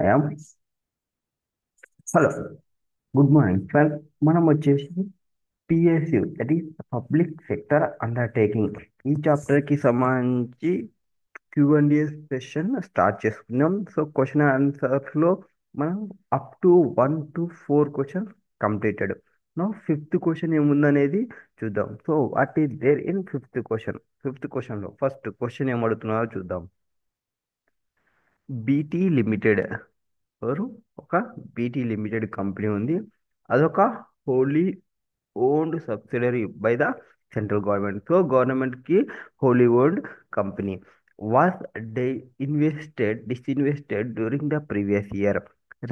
I am hello, good morning sir. మనం వచ్చేసి PSU, that is public sector undertaking, ఈ చాప్టర్కి సంబంధించి Q&A సెషన్ స్టార్ట్ చేసుకున్నాం. సో క్వశ్చన్ ఆన్సర్స్లో మనం up to 1 to 4 questions completed. నా ఫిఫ్త్ క్వశ్చన్ ఏముందనేది చూద్దాం. So what is there in fifth క్వశ్చన్లో ఫస్ట్ క్వశ్చన్ ఏమడుగుతున్నారో చూద్దాం. బీటీ లిమిటెడ్ ఎవరు? ఒక బీటీ లిమిటెడ్ కంపెనీ ఉంది. అదొక wholly owned subsidiary by the central government. So గవర్నమెంట్కి wholly owned company was disinvested during the previous year,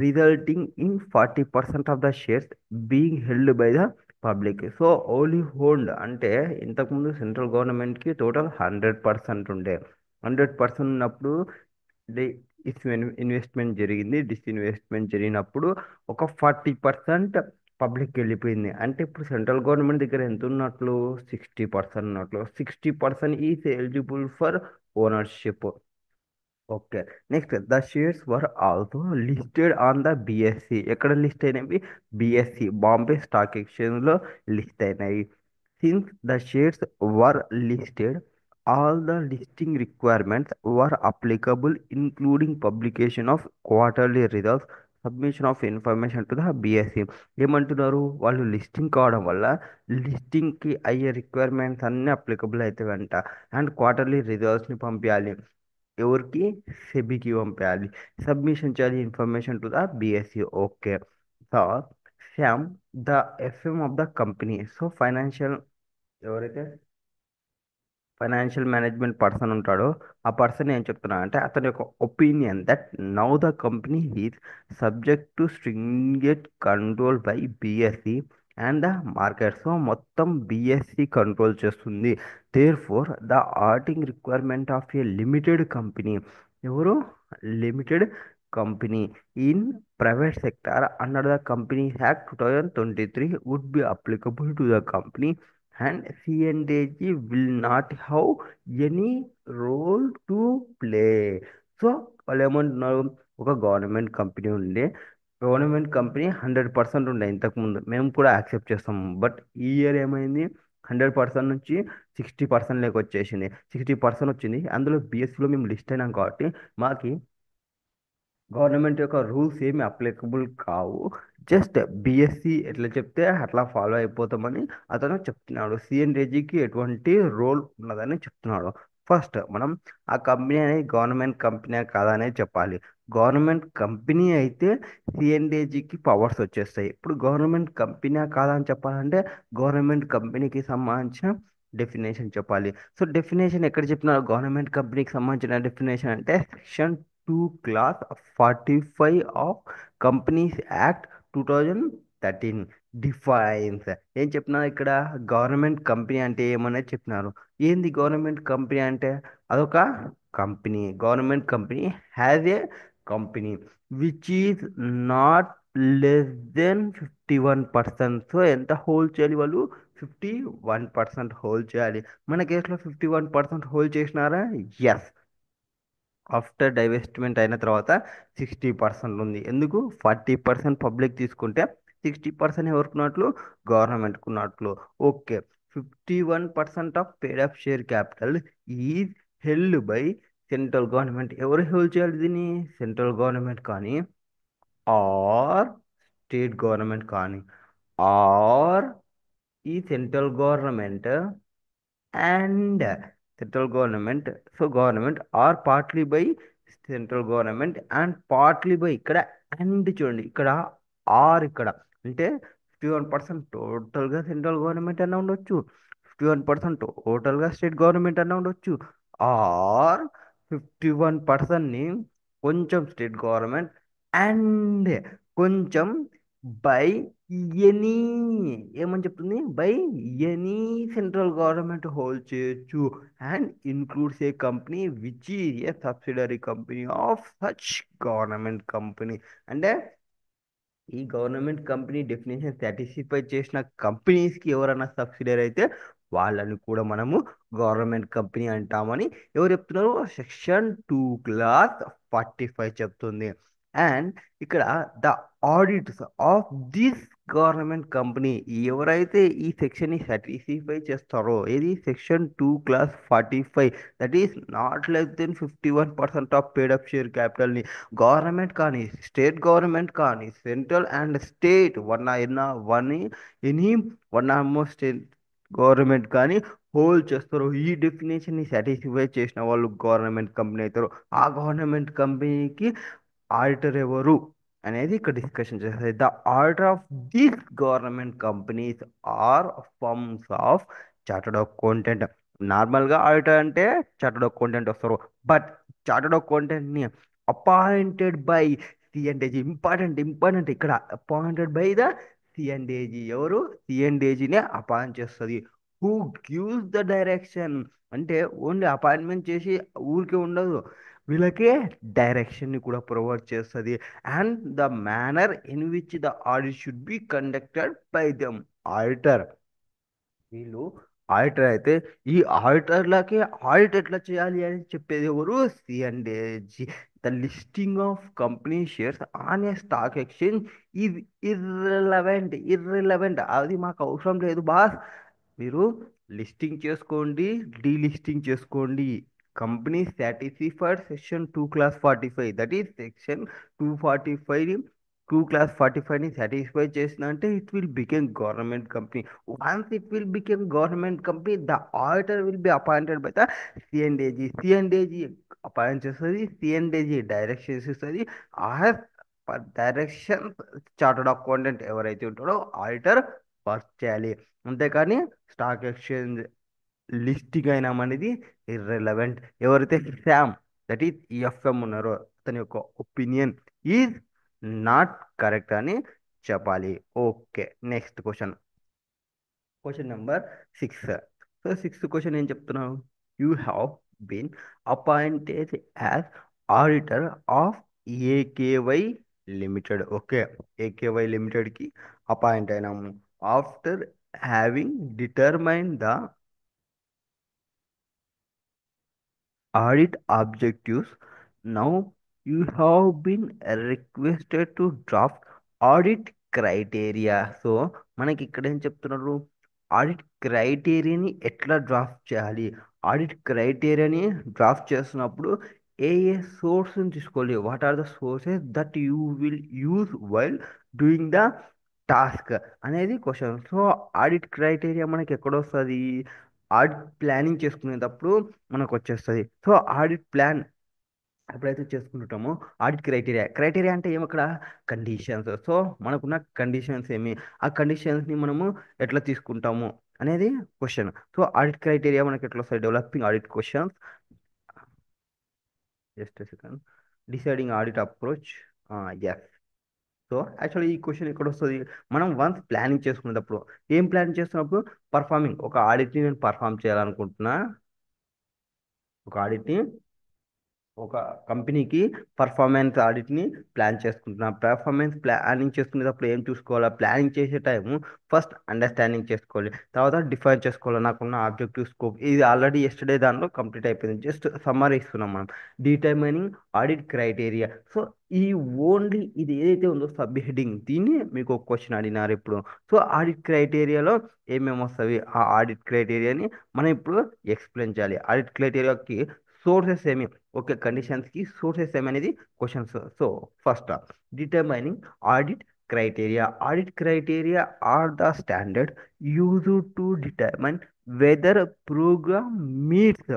resulting in 40% of the shares being held by the public. So only owned అంటే ఇంతకుముందు central గవర్నమెంట్కి total 100% ఉండే. 100% ఉన్నప్పుడు investment జరిగింది. Disinvestment జరిగినప్పుడు ఒక 40% public వెళ్ళిపోయింది. అంటే ఇప్పుడు సెంట్రల్ గవర్నమెంట్ దగ్గర ఎంత ఉన్నట్లు? 60% ఉన్నట్లు. 60% is eligible for ownership. Okay. Next, the shares were also listed on the BSc. ఎక్కడ లిస్ట్ అయినవి? బిఎస్సి, బాంబే స్టాక్ ఎక్స్చేంజ్లో లిస్ట్ అయినాయి. Since the shares were listed, all the listing requirements were applicable, including publication of quarterly results, submission of information to the BSc. ఏమంటున్నారు? వాళ్ళు listing కావడం వల్ల లిస్టింగ్కి అయ్యే requirements అన్నీ applicable అవుతాయంట. And quarterly రిజల్ట్స్ని పంపించాలి. ఎవరికి? సెబీకి పంపించాలి. సబ్మిషన్ చేయాలి information to the BSC. Okay. The Sam, the FM of the company. So ఎవరైతే ఫైనాన్షియల్ మేనేజ్మెంట్ పర్సన్ ఉంటాడో ఆ పర్సన్ ఏం చెప్తున్నా అంటే అతని యొక్క opinion that now the company is subject to stringent control by BSC and the market. So మొత్తం BSC control చేస్తుంది. Therefore the auditing requirement of a limited company. ఎవరు? Limited company in private sector under the company act 2023 would be applicable to the company and CNDG will not have any role to play. So వాళ్ళు ఏమంటున్నారు? ఒక government company ఉండే. Government company 100% ఉండే ఇంతకుముందు, మేము కూడా accept చేస్తాము. బట్ ఈ ఇయర్ ఏమైంది? 100% నుంచి 60% లేక వచ్చేసింది. 60% వచ్చింది. అందులో బిఎస్సిలో మేము లిస్ట్ అయినాం కాబట్టి మాకి గవర్నమెంట్ యొక్క రూల్స్ ఏమి అప్లికబుల్ కావు. జస్ట్ బిఎస్సి ఎట్లా చెప్తే అట్లా ఫాలో అయిపోతామని అతను చెప్తున్నాడు. సిఎన్డేజీకి ఎటువంటి రోల్ ఉన్నదని చెప్తున్నాడు. ఫస్ట్ మనం ఆ కంపెనీ అనేది గవర్నమెంట్ కంపెనీ కాదా అనేది చెప్పాలి. గవర్నమెంట్ కంపెనీ అయితే సిఎన్డేజీకి పవర్స్ వచ్చేస్తాయి. ఇప్పుడు గవర్నమెంట్ కంపెనీ కాదా అని చెప్పాలంటే గవర్నమెంట్ కంపెనీకి సంబంధించిన డెఫినేషన్ చెప్పాలి. సో డెఫినేషన్ ఎక్కడ చెప్పినారు? గవర్నమెంట్ కంపెనీకి సంబంధించిన డెఫినేషన్ అంటే section 2 class 45 of companies act 2013 defines. ఏం చెప్పినారు ఇక్కడ? గవర్నమెంట్ కంపెనీ అంటే ఏమనేది చెప్పినారు. ఏంది గవర్నమెంట్ కంపెనీ అంటే? అదొక company. Government company has a company which is not less than 51%. So ఎంత హోల్డ్ చేయాలి వాళ్ళు? 51% హోల్డ్ చేయాలి. మన కేసులో 51% హోల్డ్ చేసినారా? ఎస్. ఆఫ్టర్ డైవెస్ట్మెంట్ అయిన తర్వాత 60% ఉంది. ఎందుకు? 40% పబ్లిక్ తీసుకుంటే 60% ఎవరుకున్నట్లు? గవర్నమెంట్ కున్నట్లు. Okay. 51% of paid up share capital is held by central government. ఎవరు హోల్డ్ చేయాలి దీన్ని? సెంట్రల్ గవర్నమెంట్ కానీ, ఆర్ స్టేట్ గవర్నమెంట్ కానీ, ఆర్ ఈ central government and central government. So government or partly by central government and partly by, ఇక్కడ and చూడండి, ఇక్కడ are, ఇక్కడ అంటే 51% టోటల్గా సెంట్రల్ గవర్నమెంట్ అన్న ఉండొచ్చు, 51% టోటల్గా స్టేట్ గవర్నమెంట్ అన్న ఉండొచ్చు, ఆర్ 51%ని కొంచెం స్టేట్ గవర్నమెంట్ అండ్ కొంచెం బై ఎనీ, ఏమని చెప్తుంది? By any central government hold చేయొచ్చు and includes a company which is a subsidiary company of such government company. అంటే ఈ గవర్నమెంట్ కంపెనీ డెఫినేషన్ సాటిస్ఫై చేసిన కంపెనీస్కి ఎవరైనా సబ్సిడరీ అయితే వాళ్ళని కూడా మనము గవర్నమెంట్ కంపెనీ అంటామని ఎవరు చెప్తున్నారు? సెక్షన్ 2 class 45 చెప్తుంది. అండ్ ఇక్కడ the audits of this government company, ఎవరైతే ఈ సెక్షన్ ని సాటిస్ఫై చేస్తారో, ఇది section 2 clause 45, that is not less than 51% of paid up share capital ని గవర్నమెంట్ కానీ, స్టేట్ గవర్నమెంట్ కానీ, central and state one any one almost state government కానీ hold చేస్తారు. ఈ డెఫినేషన్ ని సాటిస్ఫై చేసిన వాళ్ళు గవర్నమెంట్ కంపెనీ అవుతారు. ఆ గవర్నమెంట్ కంపెనీకి ఆడిటర్ ఎవరు అనేది ఇక్కడ డిస్కషన్ చేస్తుంది. The auditor of these government companies are firms of chartered accountant. నార్మల్గా ఆడిటర్ అంటే చార్టర్డ్ అకౌంటెంట్ వస్తారు, బట్ చార్టర్డ్ అకౌంటెంట్ ని అపాయింటెడ్ బై సిఎండ్ఏజీ. ఇంపార్టెంట్ ఇక్కడ అపాయింటెడ్ బై ద సిఎండ్ఏజీ. ఎవరు? సిఎండ్ఏజీనే అపాయింట్ చేస్తుంది. హూ గివ్స్ ద డైరెక్షన్ అంటే ఓన్లీ అపాయింట్మెంట్ చేసి ఊరికే ఉండదు, వీళ్ళకే డైరెక్షన్ ని కూడా ప్రొవైడ్ చేస్తుంది. And the manner in which the audit should be conducted by them. Auditor, వీళ్ళు ఆడిటర్ అయితే ఈ ఆడిటర్లకి ఆడిట్ ఎట్లా చేయాలి అని చెప్పేది ఎవరు? C and AG. The listing of company shares on a stock exchange is irrelevant. అది మాకు అవసరం లేదు బాస్. మీరు లిస్టింగ్ చేసుకోండి, డీలిస్టింగ్ చేసుకోండి. Company satisfied section 2 clause 45, that is section 245, 2 clause 45 ని సాటిస్ఫై చేసిందంటే it will become government company. Once it will become government company, the auditor will be appointed by the C and AG. C and AG appoint చేస్తుంది, C and AG directions ఇస్తుంది. ఆ direction chartered accountant ఎవరైతే ఉంటాడో auditor work చేయాలి. అంతేకాని stock exchange listing అయినాం అనేది irrelevant. ఎవరైతే శామ్, దట్ ఈస్ ఎఫ్ఎం ఉన్నారో అతని యొక్క ఒపీనియన్ ఈజ్ నాట్ కరెక్ట్ అని చెప్పాలి. Okay, next question, question number 6. So sixth question ఏం చెప్తున్నావు? You have been appointed as auditor of AKY limited. Okay, AKY లిమిటెడ్కి అపాయింట్ అయినాము. After having determine the audit objectives. Now you have been requested to draft audit criteria. So మనకి ఇక్కడ ఏం చెప్తున్నారు? Audit క్రైటీరియాని ఎట్లా draft చేయాలి? ఆడిట్ క్రైటీరియాని డ్రాఫ్ట్ చేస్తున్నప్పుడు ఏ ఏ సోర్స్ని తీసుకోవాలి? What are the sources that you will use while doing the task అనేది క్వశ్చన్. సో ఆడిట్ క్రైటీరియా మనకి ఎక్కడ వస్తుంది? ఆడిట్ ప్లానింగ్ చేసుకునేటప్పుడు మనకు వచ్చేస్తుంది. సో ఆడిట్ ప్లాన్ ఎప్పుడైతే చేసుకుంటామో ఆడిట్ క్రైటీరియా అంటే ఏమి అక్కడ? కండిషన్స్. సో మనకున్న కండిషన్స్ ఏమి, ఆ కండిషన్స్ని మనము ఎట్లా తీసుకుంటాము అనేది క్వశ్చన్. సో ఆడిట్ క్రైటీరియా మనకి ఎట్లా వస్తాయి? Developing audit questions, just second, deciding audit approach. Yes. So actually ఈ క్వశ్చన్ ఎక్కడ వస్తుంది? మనం వన్స్ ప్లానింగ్ చేసుకునేటప్పుడు, ఏం ప్లాన్ చేస్తున్నప్పుడు, పర్ఫార్మింగ్ ఒక ఆడిట్ని నేను పర్ఫామ్ చేయాలనుకుంటున్నా. ఒక ఆడిట్ని, ఒక కంపెనీకి పర్ఫార్మెన్స్ ఆడిట్ని ప్లాన్ చేసుకుంటున్నాం. పర్ఫార్మెన్స్ ప్లానింగ్ చేసుకునేటప్పుడు ఏం చూసుకోవాలా? ప్లానింగ్ చేసే టైము ఫస్ట్ అండర్స్టాండింగ్ చేసుకోవాలి, తర్వాత డిఫైన్ చేసుకోవాలి నాకున్న ఆబ్జెక్టివ్ స్కోప్. ఇది ఆల్రెడీ ఎస్టర్డే దానిలో కంప్లీట్ అయిపోయింది, జస్ట్ సమ్మరీ ఇస్తున్నాం మనం. Determining audit criteria. సో ఈ ఓన్లీ ఇది ఏదైతే ఉందో సబ్ హెడింగ్, దీన్ని మీకు ఒక క్వశ్చన్ అడిగినారు ఇప్పుడు. సో ఆడిట్ క్రైటీరియాలో ఏమేమి వస్తాయి? ఆ ఆడిట్ క్రైటీరియాని మనం ఇప్పుడు ఎక్స్ప్లెయిన్ చేయాలి. ఆడిట్ క్రైటీరియాకి సోర్సెస్ ఏమి, ఓకే, కండిషన్స్ కి సోర్సెస్ ఏమనేది questions. So first, determining audit criteria. Audit criteria are the standard used to determine whether program meets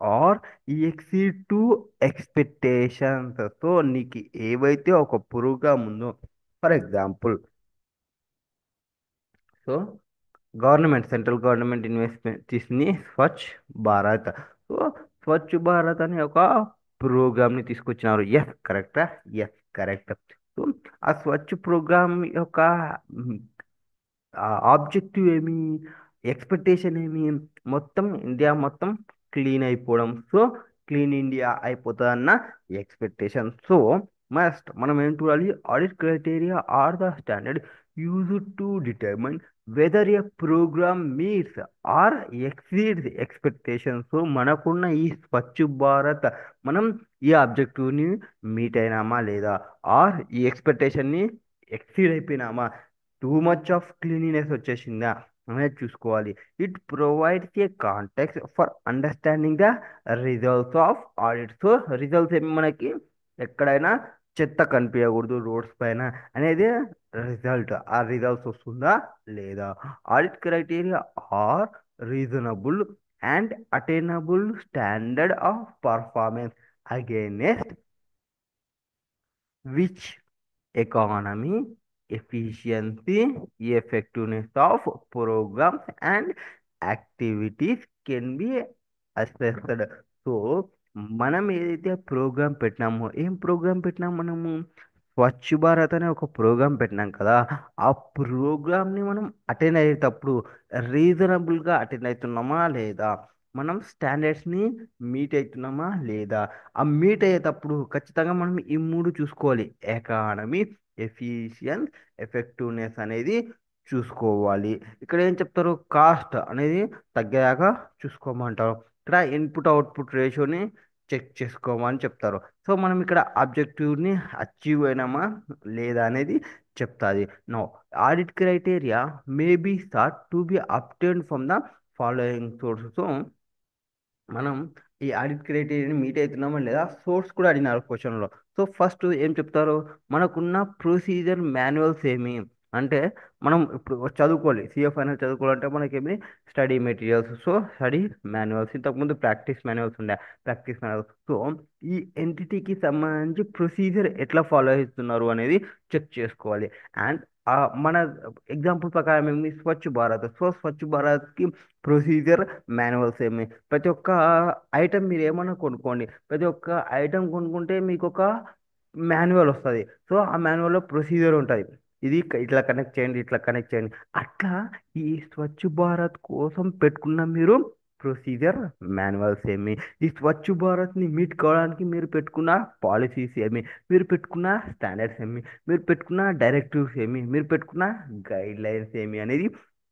or exceed to expectations. So నీకు ఏవైతే ఒక ప్రోగ్రామ్ ఉందో, for example, so government, central government investment తీసుకుని Swachh Bharat. So Swachh Bharat అనే ఒక ప్రోగ్రామ్ని తీసుకొచ్చినారు. Yes కరెక్టా? Yes correct. సో ఆ స్వచ్ఛ ప్రోగ్రామ్ యొక్క ఆబ్జెక్టివ్ ఏమి, ఎక్స్పెక్టేషన్ ఏమి? మొత్తం ఇండియా మొత్తం క్లీన్ అయిపోవడం. సో క్లీన్ ఇండియా అయిపోతుంది అన్న ఎక్స్పెక్టేషన్. సో మస్ట్ మనం ఏం చూడాలి? Audit criteria are the standard use to determine whether a program meets or exceeds expectations. So మనకున్న ఈ స్వచ్ఛ భారత్, మనం ఈ ఆబ్జెక్టివ్ని మీట్ అయినామా లేదా, ఆర్ ఈ ఎక్స్పెక్టేషన్ని ఎక్సీడ్ అయిపోయినామా, టూ మచ్ ఆఫ్ క్లీనినెస్ వచ్చేసిందా అనేది చూసుకోవాలి. It provides a context for understanding the results of audit. So results ఏమి మనకి ఎక్కడైనా చెత్త కనిపించకూడదు రోడ్స్ పైన అనేది రిజల్ట్. ఆ రిజల్ట్స్ వస్తుందా లేదా. Audit criteria are reasonable and attainable standard of performance against which economy, efficiency, effectiveness of programs and activities can be assessed. So మనం ఏదైతే ప్రోగ్రామ్ పెట్టినామో, ఏం ప్రోగ్రామ్ పెట్టినాం మనము, స్వచ్ఛ భారత్ అనే ఒక ప్రోగ్రామ్ పెట్టినాం కదా. ఆ ప్రోగ్రామ్ని మనం అటెండ్ అయ్యేటప్పుడు రీజనబుల్గా అటెండ్ అవుతున్నామా లేదా, మనం స్టాండర్డ్స్ని మీట్ అవుతున్నామా లేదా. ఆ మీట్ అయ్యేటప్పుడు ఖచ్చితంగా మనం ఈ మూడు చూసుకోవాలి: ఎకానమీ, ఎఫిషియన్స్, ఎఫెక్టివ్నెస్ అనేది చూసుకోవాలి. ఇక్కడ ఏం చెప్తారు, కాస్ట్ అనేది తగ్గేదాకా చూసుకోమంటారు. ఇక్కడ ఇన్పుట్ అవుట్పుట్ రేషియోని చెక్ చేసుకోమని చెప్తారు. సో మనం ఇక్కడ ఆబ్జెక్టివ్ని అచీవ్ అయినామా లేదా అనేది చెప్తాది. No audit criteria may be sought to be obtained from the following sources. So మనం ఈ ఆడిట్ క్రైటీరియాని మీట్ అవుతున్నామా లేదా సోర్స్ కూడా అడిగినారు క్వశ్చన్లో. సో ఫస్ట్ ఏం చెప్తారు, మనకున్న ప్రొసీజర్ మాన్యువల్స్ ఏమి అంటే, మనం ఇప్పుడు చదువుకోవాలి, సిఎఫ్ అనేది చదువుకోవాలంటే మనకేమి study materials. So study manuals, ఇంతకుముందు ప్రాక్టీస్ మాన్యువల్స్ ఉండే, ప్రాక్టీస్ మాన్యువల్స్. సో ఈ ఎంటిటీకి సంబంధించి ప్రొసీజర్ ఎట్లా ఫాలో అవుతున్నారు అనేది చెక్ చేసుకోవాలి. అండ్ మన ఎగ్జాంపుల్ ప్రకారం ఏమి, స్వచ్ఛ భారత్. సో స్వచ్ఛ భారత్కి ప్రొసీజర్ మాన్యువల్స్ ఏమి, ప్రతి ఒక్క ఐటెం మీరు ఏమన్నా కొనుక్కోండి, ప్రతి ఒక్క ఐటెం కొనుక్కుంటే మీకు ఒక మాన్యువల్ వస్తుంది. సో ఆ మాన్యువల్లో ప్రొసీజర్ ఉంటుంది, ఇది ఇట్లా కనెక్ట్ చేయండి, ఇట్లా కనెక్ట్ చేయండి. అట్లా ఈ స్వచ్ఛ భారత్ కోసం పెట్టుకున్న మీరు ప్రొసీజర్ మాన్యువల్స్ ఏమి, ఈ స్వచ్ఛ భారత్ని మీట్ కావడానికి మీరు పెట్టుకున్న పాలసీస్ ఏమి, మీరు పెట్టుకున్న స్టాండర్డ్స్ ఏమి, మీరు పెట్టుకున్న డైరెక్టివ్స్ ఏమి, మీరు పెట్టుకున్న గైడ్ లైన్స్ ఏమి అనేది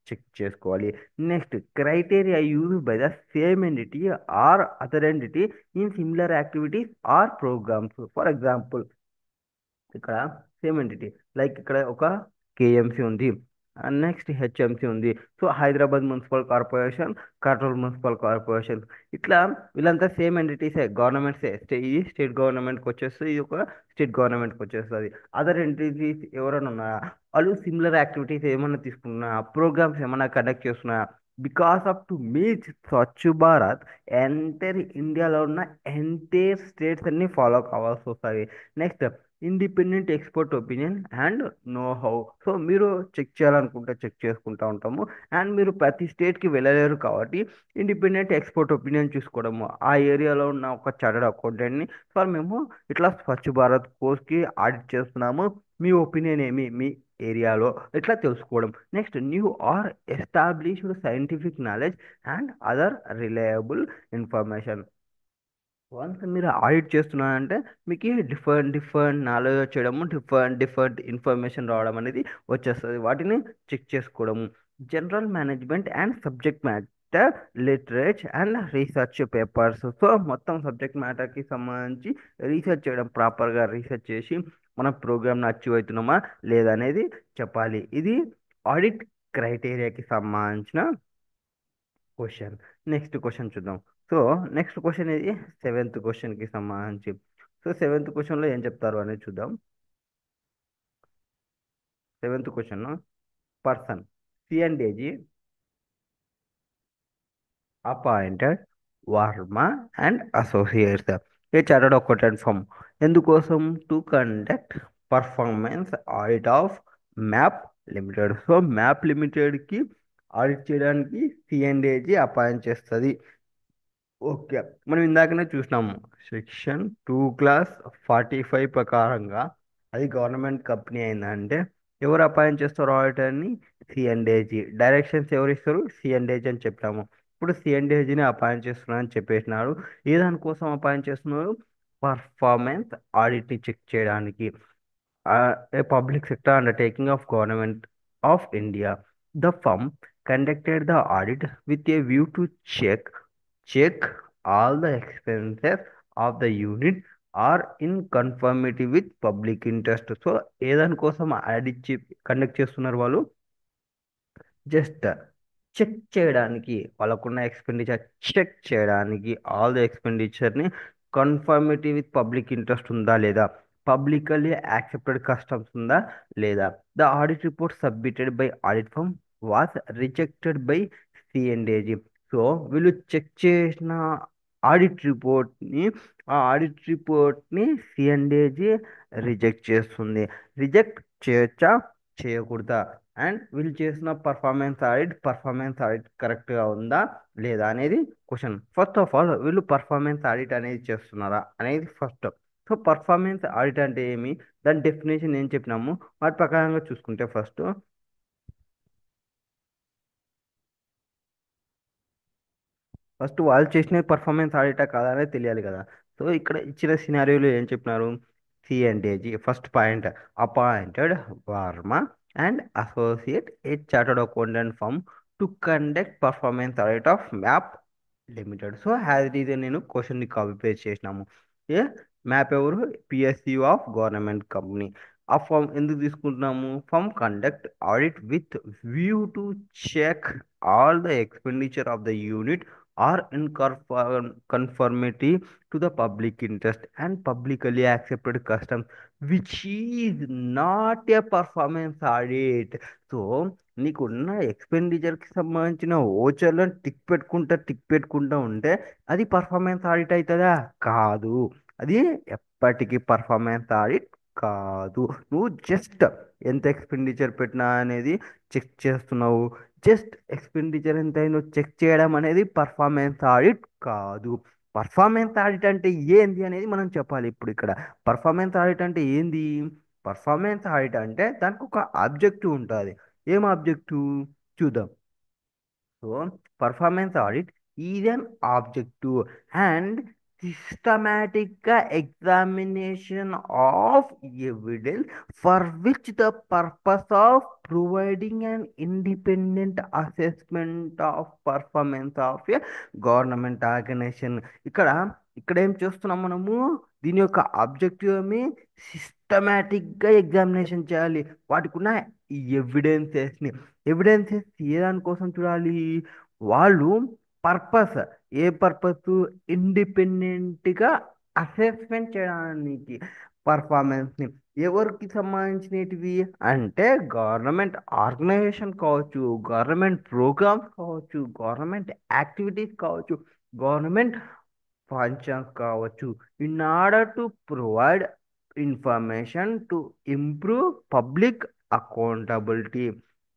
చెక్ చేసుకోవాలి. Next criteria use by the same entity or other entity in similar activities or programs. For example ఇక్కడ సేమ్ ఎంటిటీ, లైక్ ఇక్కడ ఒక కేఎంసి ఉంది, నెక్స్ట్ హెచ్ఎంసి ఉంది. So Hyderabad municipal corporation, Kurnool municipal corporation, ఇట్లా వీళ్ళంతా సేమ్ ఎంటిటీసే, గవర్నమెంట్సే. ఈ స్టేట్ గవర్నమెంట్కి వచ్చేస్తుంది, ఇది ఒక స్టేట్ గవర్నమెంట్కి వచ్చేస్తుంది. అదర్ ఎంటిటీస్ ఎవరైనా ఉన్నారా, వాళ్ళు సిమిలర్ యాక్టివిటీస్ ఏమైనా తీసుకున్నా, ప్రోగ్రామ్స్ ఏమైనా కండక్ట్ చేస్తున్నా, because off to meet Swachh Bharat entire ఇండియాలో ఉన్న ఎంటైర్ స్టేట్స్ అన్ని ఫాలో కావాల్సి వస్తుంది. Next independent expert opinion and know how. So మీరు చెక్ చేయాలనుకుంటే చెక్ చేసుకుంటా ఉంటాము, అండ్ మీరు ప్రతి స్టేట్కి వెళ్ళలేరు కాబట్టి ఇండిపెండెంట్ ఎక్స్పర్ట్ ఒపీనియన్ చూసుకోవడము, ఆ ఏరియాలో ఉన్న ఒక చార్టర్డ్ అకౌంటెంట్ని, సార్ మేము ఇట్లా స్వచ్ఛ భారత్ కోర్స్కి ఆడిట్ చేస్తున్నాము, మీ ఒపీనియన్ ఏమి మీ ఏరియాలో, ఇట్లా తెలుసుకోవడం. Next new or established scientific knowledge and other reliable information. Once మీరు ఆడిట్ చేస్తున్నారంటే మీకు డిఫరెంట్ డిఫరెంట్ నాలెడ్జ్ వచ్చేయడము, డిఫరెంట్ డిఫరెంట్ ఇన్ఫర్మేషన్ రావడం అనేది వచ్చేస్తుంది. వాటిని చెక్ చేసుకోవడము. General management and subject matter literature and research papers. So మొత్తం సబ్జెక్ట్ మ్యాటర్కి సంబంధించి రీసెర్చ్ చేయడం, ప్రాపర్గా రీసెర్చ్ చేసి మన ప్రోగ్రామ్ని అచీవ్ అవుతున్నామా లేదా అనేది చెప్పాలి. ఇది ఆడిట్ క్రైటీరియాకి సంబంధించిన క్వశ్చన్. నెక్స్ట్ క్వశ్చన్ చూద్దాం. సో నెక్స్ట్ క్వశ్చన్ ఇది సెవెంత్ క్వశ్చన్కి సంబంధించి. సో సెవెంత్ క్వశ్చన్లో ఏం చెప్తారు అనేది చూద్దాం. Seventh question, person C and AG appointed Varma and associates a chartered accountant firm ఎందుకోసం, to conduct performance audit of MAP limited. So MAP లిమిటెడ్కి ఆడిట్ చేయడానికి సిఎండిజి అపాయింట్ చేస్తుంది. ఓకే, మనం ఇందాకనే చూసినాము సెక్షన్ 2 క్లాస్ 45 ప్రకారంగా అది గవర్నమెంట్ కంపెనీ అయిందంటే ఎవరు అపాయింట్ చేస్తారు ఆడిటర్ని, సిఎండిఏజీ. డైరెక్షన్స్ ఎవరు ఇస్తారు, సిఎండిఏజీ అని చెప్పాము. ఇప్పుడు సిఎండిఏజీని అపాయింట్ చేస్తున్నారు అని చెప్పేసినారు. ఏ దానికోసం అపాయింట్ చేస్తున్నారు, పర్ఫార్మెన్స్ ఆడిట్ని చెక్ చేయడానికి. A public sector undertaking of government of India. The firm conducted the audit with a view to check all the expenses of the unit are in conformity with public interest. So ఏదాని కోసం audit conduct చేస్తున్నారు వాళ్ళు? Just check చేయడానికి, వాళ్ళకున్న expenditure check చేయడానికి, all the ఎక్స్పెండిచర్ని conformity with public interest ఉందా లేదా, పబ్లికలీ యాక్సెప్టెడ్ కస్టమ్స్ ఉందా లేదా. The audit report submitted by audit firm was rejected by C and AG. So వీళ్ళు చెక్ చేసిన ఆడిట్ రిపోర్ట్ని ఆ ఆడిట్ రిపోర్ట్ని సిఎండ్ఏజీ రిజెక్ట్ చేస్తుంది. రిజెక్ట్ చేయొచ్చా, చేయకూడదా? అండ్ వీళ్ళు చేసిన పర్ఫార్మెన్స్ ఆడిట్ కరెక్ట్గా ఉందా లేదా అనేది క్వశ్చన్. ఫస్ట్ ఆఫ్ ఆల్ వీళ్ళు పర్ఫార్మెన్స్ ఆడిట్ అనేది చేస్తున్నారా అనేది ఫస్ట్. సో పర్ఫార్మెన్స్ ఆడిట్ అంటే ఏమి, దాని డెఫినేషన్ ఏం చెప్పినాము వాటి ప్రకారంగా చూసుకుంటే ఫస్ట్ వాళ్ళు చేసిన పర్ఫార్మెన్స్ ఆడిటా కాదా అనేది తెలియాలి కదా. సో ఇక్కడ ఇచ్చిన సినారియోలో ఏం చెప్పినారు, C and AG first point appointed Varma and associate a chartered accountant firm to conduct performance audit of MAP limited. So has it is నేను క్వశ్చన్ని కాపీ పేస్ట్ చేసినాము. ఏ మ్యాప్ ఎవరు, పిఎస్యు ఆఫ్ గవర్నమెంట్ కంపెనీ. ఆ ఫర్మ్ ఎందుకు తీసుకుంటున్నాము, firm conduct audit with view to check all the expenditure of the unit are in conformity to the public interest and publicly accepted customs, which is not a performance audit. So నీకున్న ఎక్స్పెండిచర్కి సంబంధించిన ఓచర్లను tick పెట్టుకుంటా ఉంటే అది performance audit అవుతుందా? కాదు. అది ఎప్పటికీ performance audit కాదు. నువ్వు జస్ట్ ఎంత ఎక్స్పెండిచర్ పెట్టినా అనేది చెక్ చేస్తున్నావు. జస్ట్ ఎక్స్పెండిచర్ ఎంత అయిందో చెక్ చేయడం అనేది పర్ఫార్మెన్స్ ఆడిట్ కాదు. పర్ఫార్మెన్స్ ఆడిట్ అంటే ఏంది అనేది మనం చెప్పాలి ఇప్పుడు ఇక్కడ. పర్ఫార్మెన్స్ ఆడిట్ అంటే ఏంది, పర్ఫార్మెన్స్ ఆడిట్ అంటే దానికి ఒక ఆబ్జెక్టివ్ ఉంటుంది. ఏం ఆబ్జెక్టివ్ చూద్దాం. So, performance audit is an objective and systematic examination of evidence for which the purpose of providing an independent assessment of performance of a government organization. ఇక్కడ ఇక్కడ ఏం చేస్తున్నాం మనము, దీని యొక్క ఆబ్జెక్టివ్ ఏమి, సిస్టమేటిక్గా ఎగ్జామినేషన్ చేయాలి వాటికి ఉన్న ఎవిడెన్సెస్ని. ఎవిడెన్సెస్ ఏ దానికోసం చూడాలి, వాళ్ళు పర్పస్, ఏ పర్పస్, ఇండిపెండెంట్గా అసెస్మెంట్ చేయడానికి పర్ఫార్మెన్స్ని. ఎవరికి సంబంధించినటివి అంటే గవర్నమెంట్ ఆర్గనైజేషన్ కావచ్చు, గవర్నమెంట్ ప్రోగ్రామ్స్ కావచ్చు, గవర్నమెంట్ యాక్టివిటీస్ కావచ్చు, గవర్నమెంట్ ఫంక్షన్స్ కావచ్చు. In order to provide information to improve public accountability.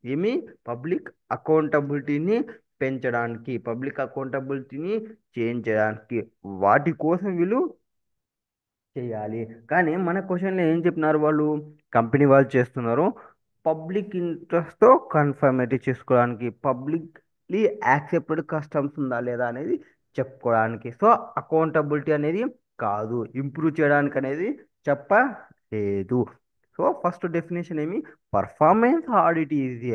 ఏమి, పబ్లిక్ అకౌంటబిలిటీని పెంచడానికి, పబ్లిక్ అకౌంటబిలిటీని చేంజ్ చేయడానికి, వాటి కోసం వీళ్ళు చేయాలి. కానీ మన క్వశ్చన్లో ఏం చెప్పినారు వాళ్ళు, కంపెనీ వాళ్ళు చేస్తున్నారు పబ్లిక్ ఇంట్రెస్ట్తో కన్ఫర్మిటీ చేసుకోవడానికి, పబ్లిక్లీ యాక్సెప్టెడ్ కస్టమ్స్ ఉందా లేదా అనేది చెప్పుకోవడానికి. సో అకౌంటబిలిటీ అనేది కాదు, ఇంప్రూవ్ చేయడానికి అనేది చెప్పలేదు. సో ఫస్ట్ డెఫినేషన్ ఏమి, performance audit is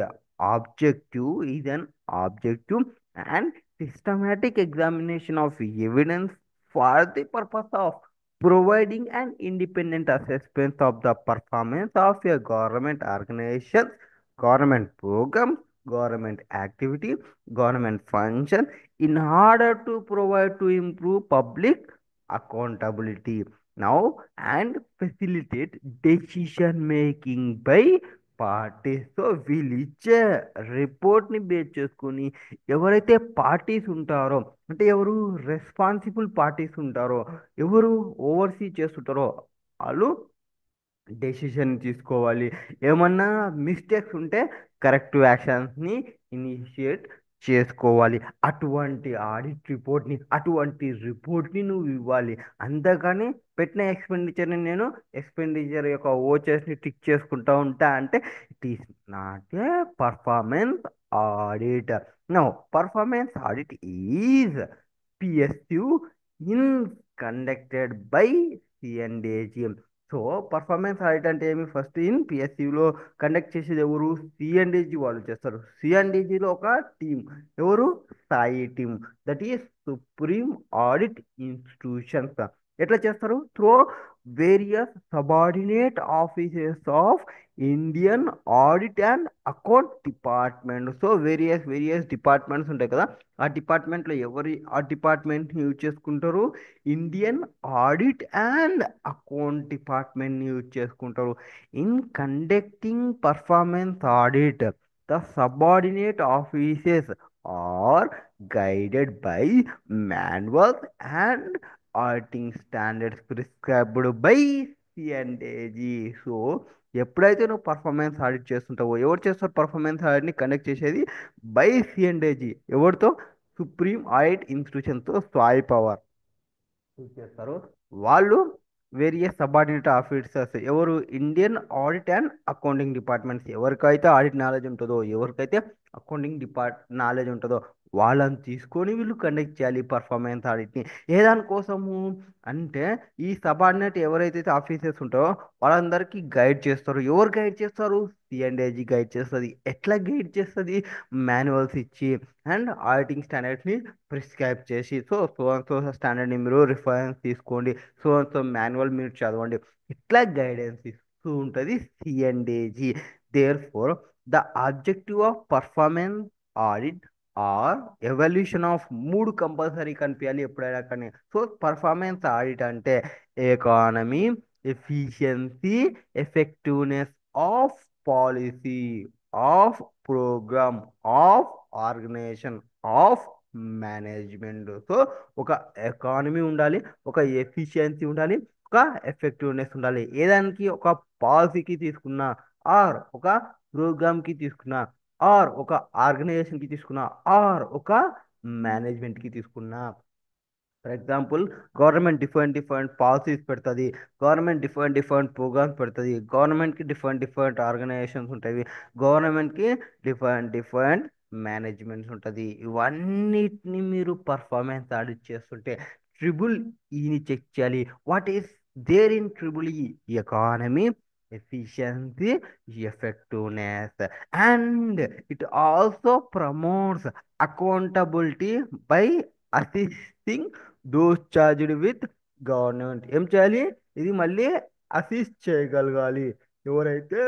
an objective and systematic examination of evidence for the purpose of providing an independent assessment of the performance of a government organization, government program, government activity, government function in order to provide to improve public accountability now and facilitate decision making by parties. So వీళ్ళు ఇచ్చే రిపోర్ట్ని base చేసుకుని ఎవరైతే parties ఉంటారో, అంటే ఎవరు responsible parties ఉంటారో, ఎవరు ఓవర్సీ చేస్తుంటారో వాళ్ళు డెసిషన్ తీసుకోవాలి. ఏమన్నా మిస్టేక్స్ ఉంటే కరెక్టివ్ యాక్షన్స్ని ఇనిషియేట్ చేసుకోవాలి. అటువంటి రిపోర్ట్ని నువ్వు ఇవ్వాలి. అంతేకాని పెట్టిన ఎక్స్పెండిచర్ని నేను ఎక్స్పెండిచర్ యొక్క ఓచర్స్ని టిక్ చేసుకుంటా ఉంటా అంటే it is not a performance audit. No, performance audit is PSU in conducted by CNDAG. So performance audit అంటే ఏమి, ఫస్ట్ ఇన్ పిఎస్సిలో కండక్ట్ చేసేది ఎవరు, సిఎండిజి వాళ్ళు చేస్తారు. సిఎండిజిలో ఒక టీం, ఎవరు, SAI team, that is supreme audit institutions. ఎట్లా చేస్తారు, through various subordinate offices of Indian audit and account department. So various departments ఉంటాయి కదా, ఆ డిపార్ట్మెంట్లో ఎవరి ఆ డిపార్ట్మెంట్ని యూజ్ చేసుకుంటారు, ఇండియన్ ఆడిట్ అండ్ అకౌంట్ డిపార్ట్మెంట్ని యూజ్ చేసుకుంటారు. In conducting performance audit, the subordinate offices are guided by manuals and auditing standards prescribed by C and AG. So ఎప్పుడైతే నువ్వు పర్ఫార్మెన్స్ ఆడిట్ చేస్తుంటావో, ఎవరు చేస్తారు పర్ఫార్మెన్స్ ఆడిట్ని కండక్ట్ చేసేది, బై సిఎండిఏజీ. ఎవరితో, సుప్రీం ఆడిట్ ఇన్స్టిట్యూషన్తో, సాయి పవర్ యూజ్ చేస్తారు. వాళ్ళు వేరియస్ సబార్డినేట్ ఆఫీసర్స్, ఎవరు, Indian audit and accounting departments, ఎవరికైతే ఆడిట్ నాలెడ్జ్ ఉంటుందో, ఎవరికైతే అకౌంటింగ్ నాలెడ్జ్ ఉంటుందో వాళ్ళని తీసుకొని వీళ్ళు కండక్ట్ చేయాలి పర్ఫార్మెన్స్ ఆడిట్ని. ఏ దానికోసము అంటే, ఈ సబార్డినేట్ ఎవరైతే ఆఫీసర్స్ ఉంటారో వాళ్ళందరికీ గైడ్ చేస్తారు. ఎవరు గైడ్ చేస్తారు, సిఎండ్ఏజీ గైడ్ చేస్తుంది. ఎట్లా గైడ్ చేస్తుంది, మాన్యువల్స్ ఇచ్చి అండ్ ఆడిటింగ్ స్టాండర్డ్స్ని ప్రిస్క్రైబ్ చేసి. సో స్టాండర్డ్ని మీరు రిఫరెన్స్ తీసుకోండి, సో మాన్యువల్ మీరు చదవండి, ఇట్లా గైడెన్స్ ఇస్తూ ఉంటుంది C and AG. Therefore the objective of performance audit are evaluation of మూడు కంపల్సరీ కనిపించాలి ఎప్పుడైనా కానీ. సో పర్ఫార్మెన్స్ ఆడిట్ అంటే economy, efficiency, effectiveness of policy, of program, of organisation, of management. So ఒక ఎకానమీ ఉండాలి, ఒక ఎఫిషియన్సీ ఉండాలి, ఒక ఎఫెక్టివ్నెస్ ఉండాలి. ఏదానికి, ఒక పాలసీకి తీసుకున్నా, ఆర్ ఒక ప్రోగ్రామ్కి తీసుకున్నా, ఆర్ ఒక ఆర్గనైజేషన్కి తీసుకున్నా, ఆర్ ఒక మేనేజ్మెంట్కి తీసుకున్నా. For example, government different policies పెడుతుంది, గవర్నమెంట్ డిఫరెంట్ ప్రోగ్రామ్స్ పెడుతుంది, గవర్నమెంట్కి డిఫరెంట్ ఆర్గనైజేషన్స్ ఉంటాయి, గవర్నమెంట్కి డిఫరెంట్ మేనేజ్మెంట్స్ ఉంటుంది. ఇవన్నిటిని మీరు పర్ఫార్మెన్స్ ఆడిట్ చేస్తుంటే ట్రిబుల్ ఈని చెక్ చేయాలి. What is there in triple E, economy, efficiency, effectiveness. And it also promotes accountability by assisting those charged with government. ఏం చేయాలి, ఇది మళ్ళీ అసిస్ట్ చేయగలగాలి ఎవరైతే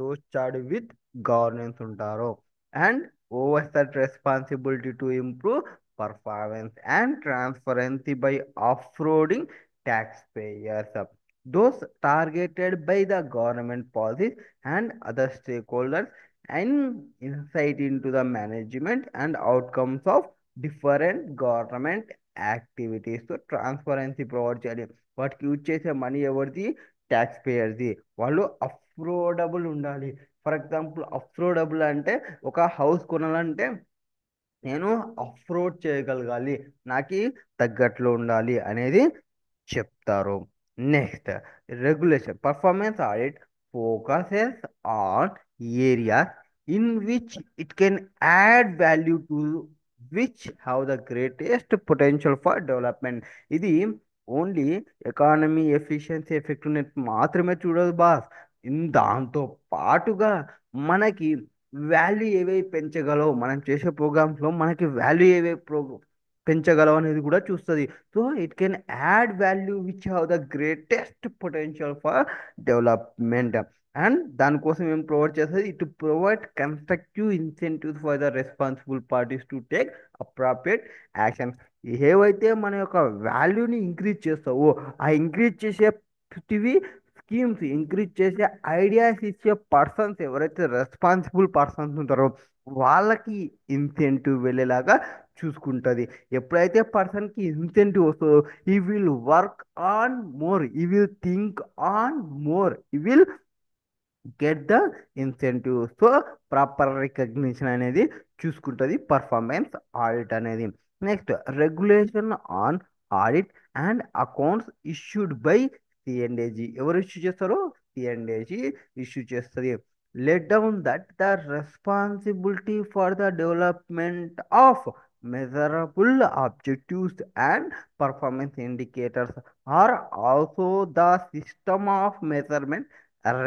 దోస్ చార్జ్డ్ విత్ గవర్నెన్స్ ఉంటారో. And oversight responsibility to improve performance and transparency by affording taxpayers, those targeted by the government policies and other stakeholders, and insight into the management and outcomes of different government activities. Transparency provide చేయాలి. వాటికి use చేసే money ఎవరిది, tax పేయర్ది. వాళ్ళు affordable ఉండాలి. For example, affordable అంటే ఒక house కొనాలంటే నేను అఫోర్డ్ చేయగలగాలి, నాకు తగ్గట్లో ఉండాలి అనేది చెప్తారు. Next, regulation. Performance audit focuses on areas in which it can add value to which have the greatest potential for development. ఇది ఓన్లీ ఎకానమీ, ఎఫిషియన్సీ, ఎఫెక్టివ్నెస్ మాత్రమే చూడదు బాస్. దాంతో పాటుగా మనకి వాల్యూ ఏవేవి పెంచగలవు, మనం చేసే ప్రోగ్రామ్స్లో మనకి వాల్యూ ఏవే పెంచగలవు అనేది కూడా చూస్తుంది. So it can add value which have the greatest potential for development. And దానికోసం ఏం ప్రొవైడ్ చేస్తుంది, it provide constructive incentives for the responsible parties to take appropriate action. ఏవైతే మన యొక్క వాల్యూని ఇంక్రీజ్ చేస్తావో, ఆ ఇంక్రీజ్ చేసే స్కీమ్స్, ఇంక్రీజ్ చేసే ఐడియాస్ ఇచ్చే పర్సన్స్, ఎవరైతే రెస్పాన్సిబుల్ పర్సన్స్ ఉంటారో వాళ్ళకి ఇన్సెంటివ్ వెళ్ళేలాగా చూసుకుంటుంది. ఎప్పుడైతే పర్సన్కి ఇన్సెంటివ్ వస్తుందో, he will work on more, he will think on more, he will get the incentive. So proper recognition అనేది చూసుకుంటుంది పర్ఫార్మెన్స్ ఆడిట్ అనేది. Next, regulation on audit and accounts issued by C and AG. ఎవరు ఇష్యూ చేస్తారో, సిఎండిఏజీ ఇష్యూ చేస్తుంది. Laid down that the responsibility for the development of measurable objectives and performance indicators are also the system of measurement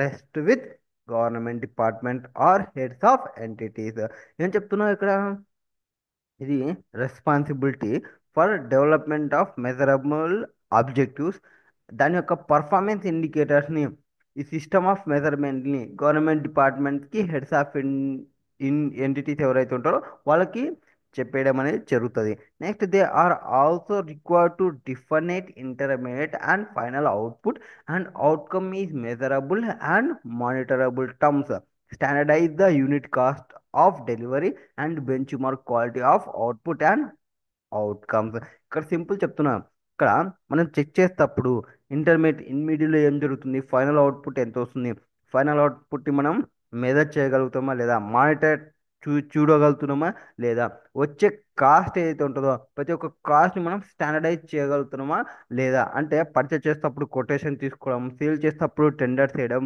rest with government department or heads of entities. ఏం చెప్తున్నావు ఇక్కడ? ఇది responsibility for development of measurable objectives. దాని యొక్క performance ఇండికేటర్స్ని, ఈ system of మెజర్మెంట్ని government డిపార్ట్మెంట్కి హెడ్స్ ఆఫ్ ఇన్ ఎంటిటీస్ ఎవరైతే ఉంటారో వాళ్ళకి చెప్పేయడం అనేది జరుగుతుంది. Next they are also required to definite intermediate and final output and outcome is measurable and monitorable terms, standardize the unit cost of delivery and benchmark quality of output and outcomes. ఇక్కడ simple చెప్తున్నా. ఇక్కడ మనం check చేసేటప్పుడు ఇన్మీడియట్లో ఏం జరుగుతుంది, final output ఎంత వస్తుంది, final అవుట్పుట్ని మనం మెజర్ చేయగలుగుతామా లేదా, మానిటర్ చూడగలుగుతున్నామా లేదా, వచ్చే కాస్ట్ ఏదైతే ఉంటుందో ప్రతి ఒక్క కాస్ట్ని మనం స్టాండర్డైజ్ చేయగలుగుతున్నామా లేదా, అంటే పర్చేస్ చేసేటప్పుడు కొటేషన్ తీసుకోవడం, సేల్ చేసేటప్పుడు టెండర్స్ చేయడం,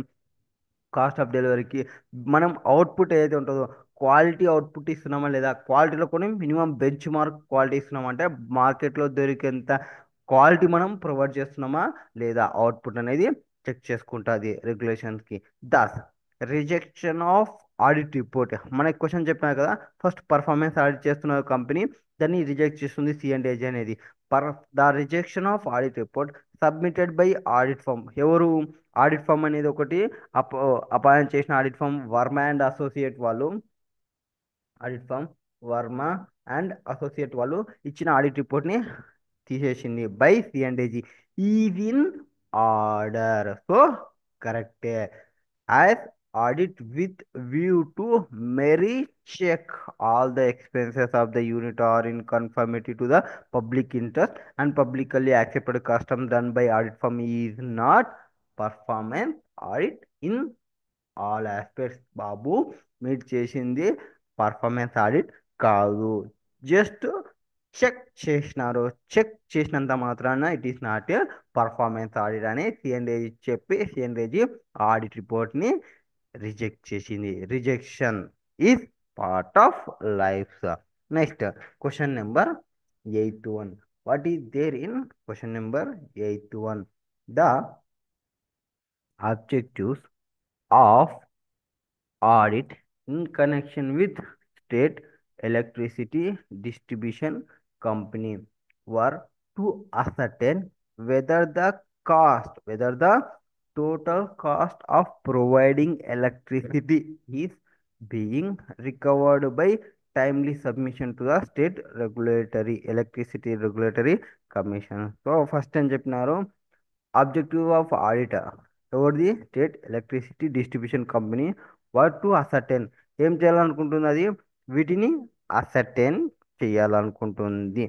కాస్ట్ ఆఫ్ డెలివరీకి మనం అవుట్పుట్ ఏదైతే ఉంటుందో క్వాలిటీ అవుట్పుట్ ఇస్తున్నామా లేదా, క్వాలిటీలో కొన్ని మినిమం బెంచ్ మార్క్ క్వాలిటీ ఇస్తున్నామా, అంటే మార్కెట్లో దొరికేంత క్వాలిటీ మనం ప్రొవైడ్ చేస్తున్నామా లేదా, అవుట్పుట్ అనేది చెక్ చేసుకుంటుంది రెగ్యులేషన్స్కి. Thus rejection of audit report. మనకి క్వశ్చన్ చెప్పినా కదా, ఫస్ట్ పర్ఫార్మెన్స్ ఆడిట్ చేస్తున్న కంపెనీ దాన్ని రిజెక్ట్ చేస్తుంది సిఎండిఏజీ అనేది. Per the rejection of audit report submitted by audit firm. ఎవరు? ఆడిట్ ఫర్మ్ అనేది ఒకటి అప్ అపాయింట్ చేసిన audit firm Varma and associate వాళ్ళు, audit firm Varma and associate వాళ్ళు ఇచ్చిన ఆడిట్ రిపోర్ట్ని తీసేసింది by C and AG is in order. So కరెక్టే. As audit with view to merry check all the expenses of the unit are in conformity to the public interest and publicly accepted custom done by audit firm is not performance audit in all aspects. బాబు మీరు చేసింది performance audit కాదు, just check చేసినారు. Check చేసినంత మాత్రాన it is not a performance audit అని C and AG చెప్పి C and AG audit రిపోర్ట్ని రిజెక్ట్ చేసింది. Rejection is part of life. Next question number 81. What is there in question number 81? The objectives of audit in connection with state electricity distribution company were to ascertain whether the total cost of providing electricity is being recovered by timely submission to the state regulatory electricity regulatory commission. So first ఏం చెప్పినారు? Objective of auditor ఎవరిది? State electricity distribution company. What to ascertain, ఏం చేయాలనుకుంటుంది అది? వీటిని అసర్టెన్ చేయాలనుకుంటుంది.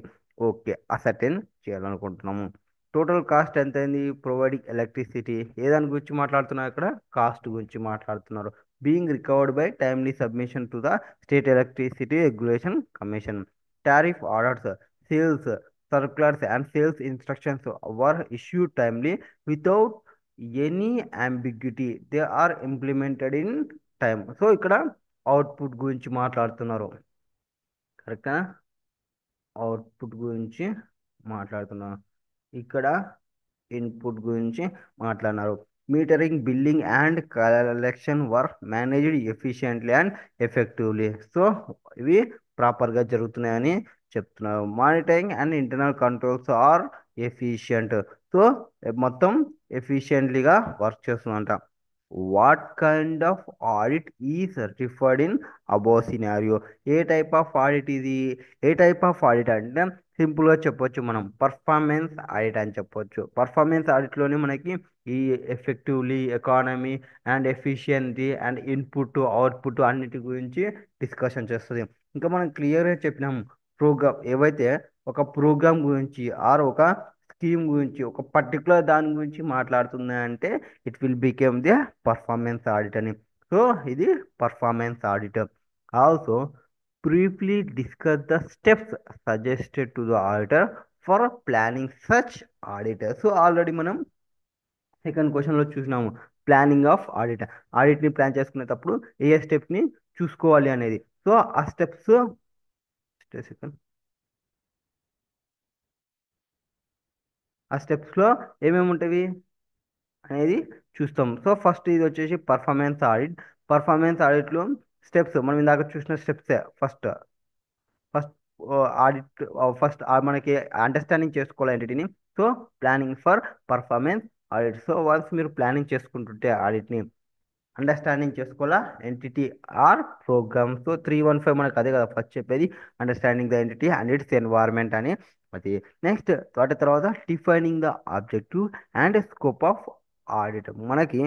Okay, అసర్టెన్ చేయాలనుకుంటున్నాము. Total cost ఎంత అయింది ప్రొవైడింగ్ ఎలక్ట్రిసిటీ? ఏ దాని గురించి మాట్లాడుతున్నారు ఇక్కడ? కాస్ట్ గురించి మాట్లాడుతున్నారు. Being recovered by timely submission to the state electricity regulation commission. Tariff orders, sales circulars and sales instructions were issued timely without any ambiguity. They are implemented in time. So ఇక్కడ output గురించి మాట్లాడుతున్నారు, కరెక్టా? Output గురించి మాట్లాడుతున్నారు. ఇక్కడ input గురించి మాట్లాడినారు. Metering, billing and collection work managed efficiently and effectively. So ఇవి ప్రాపర్గా జరుగుతున్నాయని చెప్తున్నారు. Monitoring and internal controls are efficient. So మొత్తం ఎఫిషియెంట్లీగా వర్క్ చేస్తుందంట. What kind of audit is referred in above scenario? ఏ టైప్ ఆఫ్ ఆడిట్ ఇది? ఏ టైప్ ఆఫ్ ఆడిట్ అంటే సింపుల్గా చెప్పొచ్చు, మనం పర్ఫార్మెన్స్ ఆడిట్ అని చెప్పొచ్చు. పర్ఫార్మెన్స్ ఆడిట్లోనే మనకి ఈ effectively, economy and efficiency and input output అన్నిటి గురించి డిస్కషన్ చేస్తుంది. ఇంకా మనం క్లియర్గా చెప్పినాం, ప్రోగ్రామ్ ఏవైతే ఒక ప్రోగ్రామ్ గురించి ఆర్ ఒక స్కీమ్ గురించి ఒక పర్టికులర్ దాని గురించి మాట్లాడుతుంది అంటే it will became the performance audit అని. సో ఇది performance audit. Also briefly discuss the steps suggested to the auditor for planning such audit. So already మనం సెకండ్ క్వశ్చన్లో చూసినాము, ప్లానింగ్ ఆఫ్ ఆడిట్. ఆడిట్ని ప్లాన్ చేసుకునేటప్పుడు ఏ స్టెప్ని చూసుకోవాలి అనేది. సో ఆ steps ఆ స్టెప్స్లో ఏమేమి ఉంటాయి అనేది చూస్తాం. సో ఫస్ట్ ఇది వచ్చేసి పర్ఫార్మెన్స్ ఆడిట్. పర్ఫార్మెన్స్ ఆడిట్లో స్టెప్స్ మనం ఇందాక చూసిన స్టెప్సే. ఫస్ట్ ఆడిట్, ఫస్ట్ మనకి అండర్స్టాండింగ్ చేసుకోవాలి ఎంటిటీని. So planning for performance audit. So once మీరు ప్లానింగ్ చేసుకుంటుంటే ఆడిట్ని అండర్స్టాండింగ్ చేసుకోవాలా ఎంటిటీ ఆర్ ప్రోగ్రామ్. సో 315 మనకు అదే కదా ఫస్ట్ చెప్పేది, understanding the entity and its environment అని. అది నెక్స్ట్ వాటి తర్వాత defining the objective and scope of audit. మనకి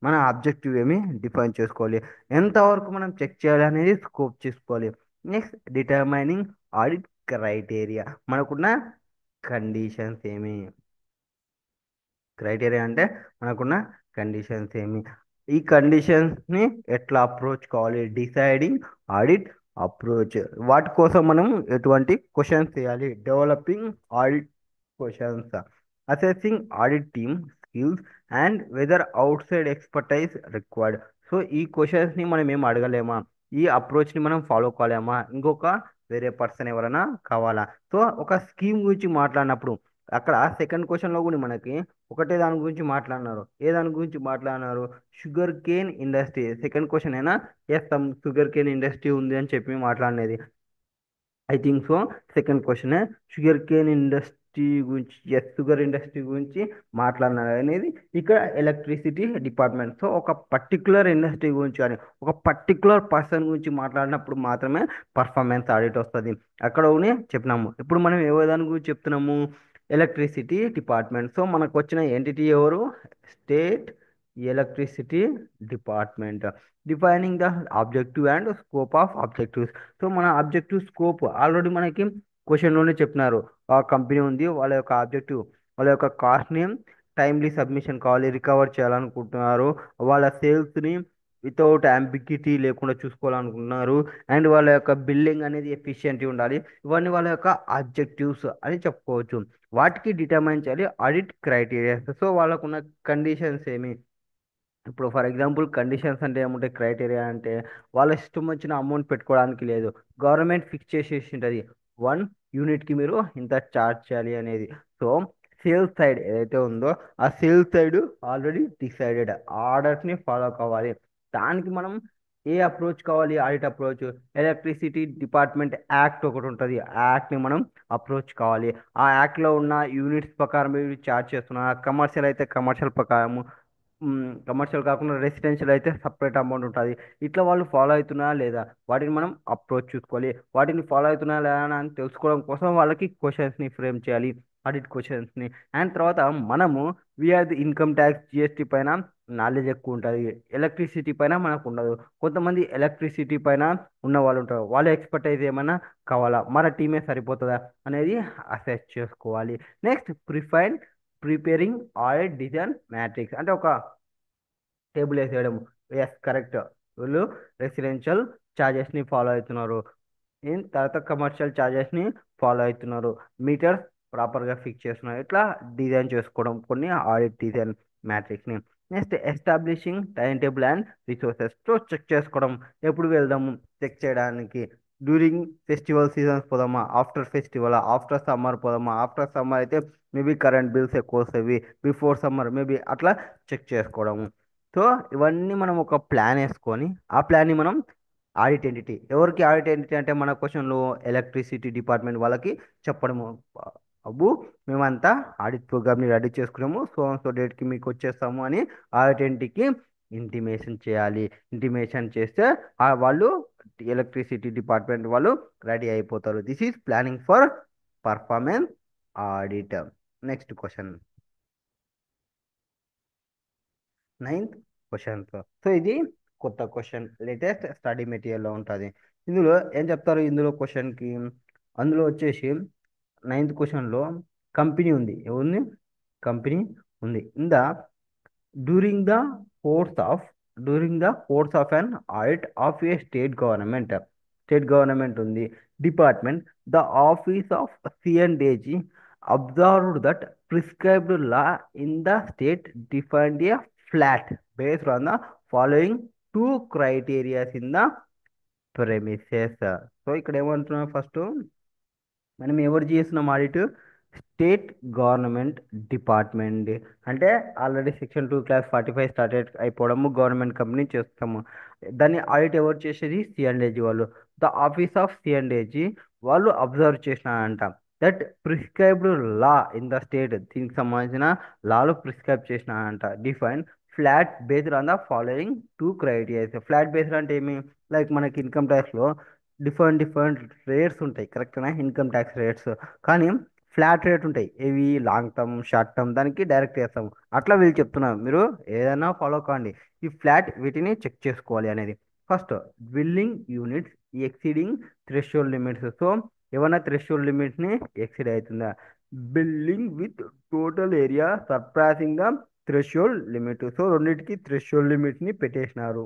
మన ఆబ్జెక్టివ్ ఏమి డిఫైన్ చేసుకోవాలి, ఎంతవరకు మనం చెక్ చేయాలి అనేది స్కోప్ చేసుకోవాలి. నెక్స్ట్ డిటర్మైనింగ్ ఆడిట్ క్రైటీరియా, మనకున్న కండిషన్స్ ఏమి. క్రైటీరియా అంటే మనకున్న కండిషన్స్ ఏమి, ఈ కండిషన్స్ ని ఎట్లా అప్రోచ్ కావాలి, డిసైడింగ్ ఆడిట్ అప్రోచ్. వాటి కోసం మనం ఎటువంటి క్వశ్చన్స్ చేయాలి, developing audit questions, assessing audit team skills and whether outside expertise required. So ఈ క్వశ్చన్స్ ని మనం ఏం అడగలేమా, ఈ అప్రోచ్ ని మనం ఫాలో కాలేమా, ఇంకొక వేరే పర్సన్ ఎవరైనా కావాలా. సో ఒక స్కీమ్ గురించి మాట్లాడినప్పుడు అక్కడ సెకండ్ క్వశ్చన్ లో కూడా మనకి ఒకటే దాని గురించి మాట్లాడినారు. ఏ దాని గురించి మాట్లాడినారు, sugar cane industry. Second question అయినా as some sugar cane industry ఉంది అని చెప్పి మాట్లాడినది. I think so second question sugar cane industry గురించి, ఎస్ షుగర్ ఇండస్ట్రీ గురించి మాట్లాడినారు అనేది ఇక్కడ ఎలక్ట్రిసిటీ డిపార్ట్మెంట్. సో ఒక పర్టికులర్ ఇండస్ట్రీ గురించి కానీ ఒక పర్టికులర్ పర్సన్ గురించి మాట్లాడినప్పుడు మాత్రమే పర్ఫార్మెన్స్ ఆడిట్ వస్తుంది. అక్కడ చెప్పినాము. ఇప్పుడు మనం ఏ దాని గురించి చెప్తున్నాము, ఎలక్ట్రిసిటీ డిపార్ట్మెంట్. సో మనకు వచ్చిన ఎంటిటీ ఎవరు, state electricity department. Defining the objective and scope of objectives. So మన ఆబ్జెక్టివ్ స్కోప్ ఆల్రెడీ మనకి క్వశ్చన్లోనే చెప్పినారు. ఆ కంపెనీ ఉంది, వాళ్ళ యొక్క ఆబ్జెక్టివ్ వాళ్ళ యొక్క కాస్ట్ని టైమ్లీ సబ్మిషన్ కావాలి, రికవర్ చేయాలనుకుంటున్నారు, వాళ్ళ సేల్స్ని వితౌట్ అంబిగ్యూటీ లేకుండా చూసుకోవాలనుకుంటున్నారు, అండ్ వాళ్ళ యొక్క బిల్లింగ్ అనేది ఎఫిషియెంట్గా ఉండాలి. ఇవన్నీ వాళ్ళ యొక్క ఆబ్జెక్టివ్స్ అని చెప్పుకోవచ్చు. వాటికి డిటర్మైన్ చేయాలి ఆడిట్ క్రైటీరియాస్. సో వాళ్ళకున్న కండిషన్స్ ఏమి. ఇప్పుడు ఫర్ ఎగ్జాంపుల్ కండిషన్స్ అంటే ఏముంటాయి, క్రైటీరియా అంటే వాళ్ళ ఇష్టం వచ్చిన అమౌంట్ పెట్టుకోవడానికి లేదు, గవర్నమెంట్ ఫిక్స్ చేసేసి ఉంటుంది 1 యూనిట్కి మీరు ఇంత ఛార్జ్ చేయాలి అనేది. సో సేల్స్ సైడ్ ఏదైతే ఉందో ఆ సేల్స్ సైడ్ ఆల్రెడీ డిసైడెడ్ ఆర్డర్స్ని ఫాలో కావాలి. దానికి మనం ఏ అప్రోచ్ కావాలి, audit approach. Electricity department act ఒకటి ఉంటుంది, ఆ యాక్ట్ని మనం అప్రోచ్ కావాలి. ఆ యాక్ట్లో ఉన్న యూనిట్స్ ప్రకారం మీరు ఛార్జ్ చేస్తున్నారు. కమర్షియల్ అయితే కమర్షియల్ ప్రకారం, కమర్షియల్ కాకుండా రెసిడెన్షియల్ అయితే సపరేట్ అమౌంట్ ఉంటుంది. ఇట్లా వాళ్ళు ఫాలో అవుతున్నారా లేదా వాటిని మనం అప్రోచ్ చూసుకోవాలి. వాటిని ఫాలో అవుతున్నారా లేదా అని తెలుసుకోవడం కోసం వాళ్ళకి క్వశ్చన్స్ని ఫ్రేమ్ చేయాలి, ఆడిట్ క్వశ్చన్స్ని. అండ్ తర్వాత మనము we are the income tax GST పైన నాలెడ్జ్ ఎక్కువ ఉంటుంది, ఎలక్ట్రిసిటీ పైన మనకు ఉండదు. కొంతమంది ఎలక్ట్రిసిటీ పైన ఉన్న వాళ్ళు ఉంటారు, వాళ్ళ ఎక్స్పర్టైజ్ ఏమైనా కావాలా, మన టీమే సరిపోతుందా అనేది అసెస్ చేసుకోవాలి. Next preparing audit design matrix, అంటే ఒక టేబుల్ వేసేయడం. ఎస్ కరెక్ట్, వీళ్ళు రెసిడెన్షియల్ ఛార్జెస్ని ఫాలో అవుతున్నారు, తర్వాత కమర్షియల్ ఛార్జెస్ని ఫాలో అవుతున్నారు, మీటర్స్ ప్రాపర్గా ఫిక్స్ చేస్తున్నారు. ఇట్లా డిజైన్ చేసుకోవడం కొన్ని ఆడిట్ డిజైన్ మ్యాట్రిక్స్ని. Next establishing time table and resources. తో చెక్ చేసుకోవడం, ఎప్పుడు వెళ్దాము చెక్ చేయడానికి, డ్యూరింగ్ ఫెస్టివల్ సీజన్స్ పోదామా, ఆఫ్టర్ ఫెస్టివల్, ఆఫ్టర్ సమ్మర్ పోదామా, ఆఫ్టర్ సమ్మర్ అయితే మేబీ కరెంట్ బిల్స్ ఎక్కువ వస్తాయి, బిఫోర్ సమ్మర్ మేబీ అట్లా చెక్ చేసుకోవడము. సో ఇవన్నీ మనం ఒక ప్లాన్ వేసుకొని ఆ ప్లాన్ని మనం ఆడిట్ ఎంటిటీ, ఎవరికి ఆడిట్ ఎంటిటీ అంటే మన క్వశ్చన్లో ఎలక్ట్రిసిటీ డిపార్ట్మెంట్ వాళ్ళకి చెప్పడము. అబ్బు మేమంతా ఆడిట్ ప్రోగ్రామ్ని రెడీ చేసుకున్నాము, సో సో డేట్కి మీకు వచ్చేస్తాము అని ఆడిట్ ఎంటిటీకి ఇంటిమేషన్ చేయాలి. ఇంటిమేషన్ చేస్తే వాళ్ళు ఎలక్ట్రిసిటీ డిపార్ట్మెంట్ వాళ్ళు రెడీ అయిపోతారు. This is planning for performance audit. Next question, ninth question. So ఇది కొత్త క్వశ్చన్, లేటెస్ట్ స్టడీ మెటీరియల్లో ఉంటుంది. ఇందులో ఏం చెప్తారు, ఇందులో క్వశ్చన్కి అందులో వచ్చేసి నైన్త్ క్వశ్చన్లో కంపెనీ ఉంది, ఏముంది, కంపెనీ ఉంది. ఇంద during the course of during the course of an audit of a state government ఉంది department, the office of C and AG observed that prescribed law in the state defined a flat based on the following two criteria in the premises. So ఇక్కడ ఏమంటున్నాం, first మనం ఎవరు చేస్తున్నాం audit, state government department అంటే already section 2 clause 45 started అయిపోవడము government company చేస్తాము. దాన్ని audit ఎవరు చేసేది సిఎండ్ఏజీ వాళ్ళు. ద ఆఫీస్ ఆఫ్ సిఎండ్ఏజీ వాళ్ళు అబ్జర్వ్ చేసినారంట that prescribed law in the state, దీనికి సంబంధించిన లాలు ప్రిస్క్రైబ్ చేసినారంట. Define flat based on the following 2 criterias. Flat based అంటే ఏమి, లైక్ మనకి ఇన్కమ్ ట్యాక్స్లో డిఫరెంట్ డిఫరెంట్ రేట్స్ ఉంటాయి కరెక్ట్నా, ఇన్కమ్ ట్యాక్స్ రేట్స్. కానీ ఫ్లాట్ రేట్ ఉంటాయి, ఇవి లాంగ్ టర్మ్ షార్ట్ టర్మ్ దానికి డైరెక్ట్ చేస్తాము. అట్లా వీళ్ళు చెప్తున్నారు, మీరు ఏదైనా ఫాలో కాండి. ఈ ఫ్లాట్ వీటిని చెక్ చేసుకోవాలి అనేది. First building units exceeding threshold limits. So ఏమైనా థ్రెషోల్డ్ లిమిట్ని ఎక్సీడ్ అవుతుందా, building with total area surpassing the threshold limit. So రెండింటికి థ్రెషోల్డ్ లిమిట్ని పెట్టేసినారు,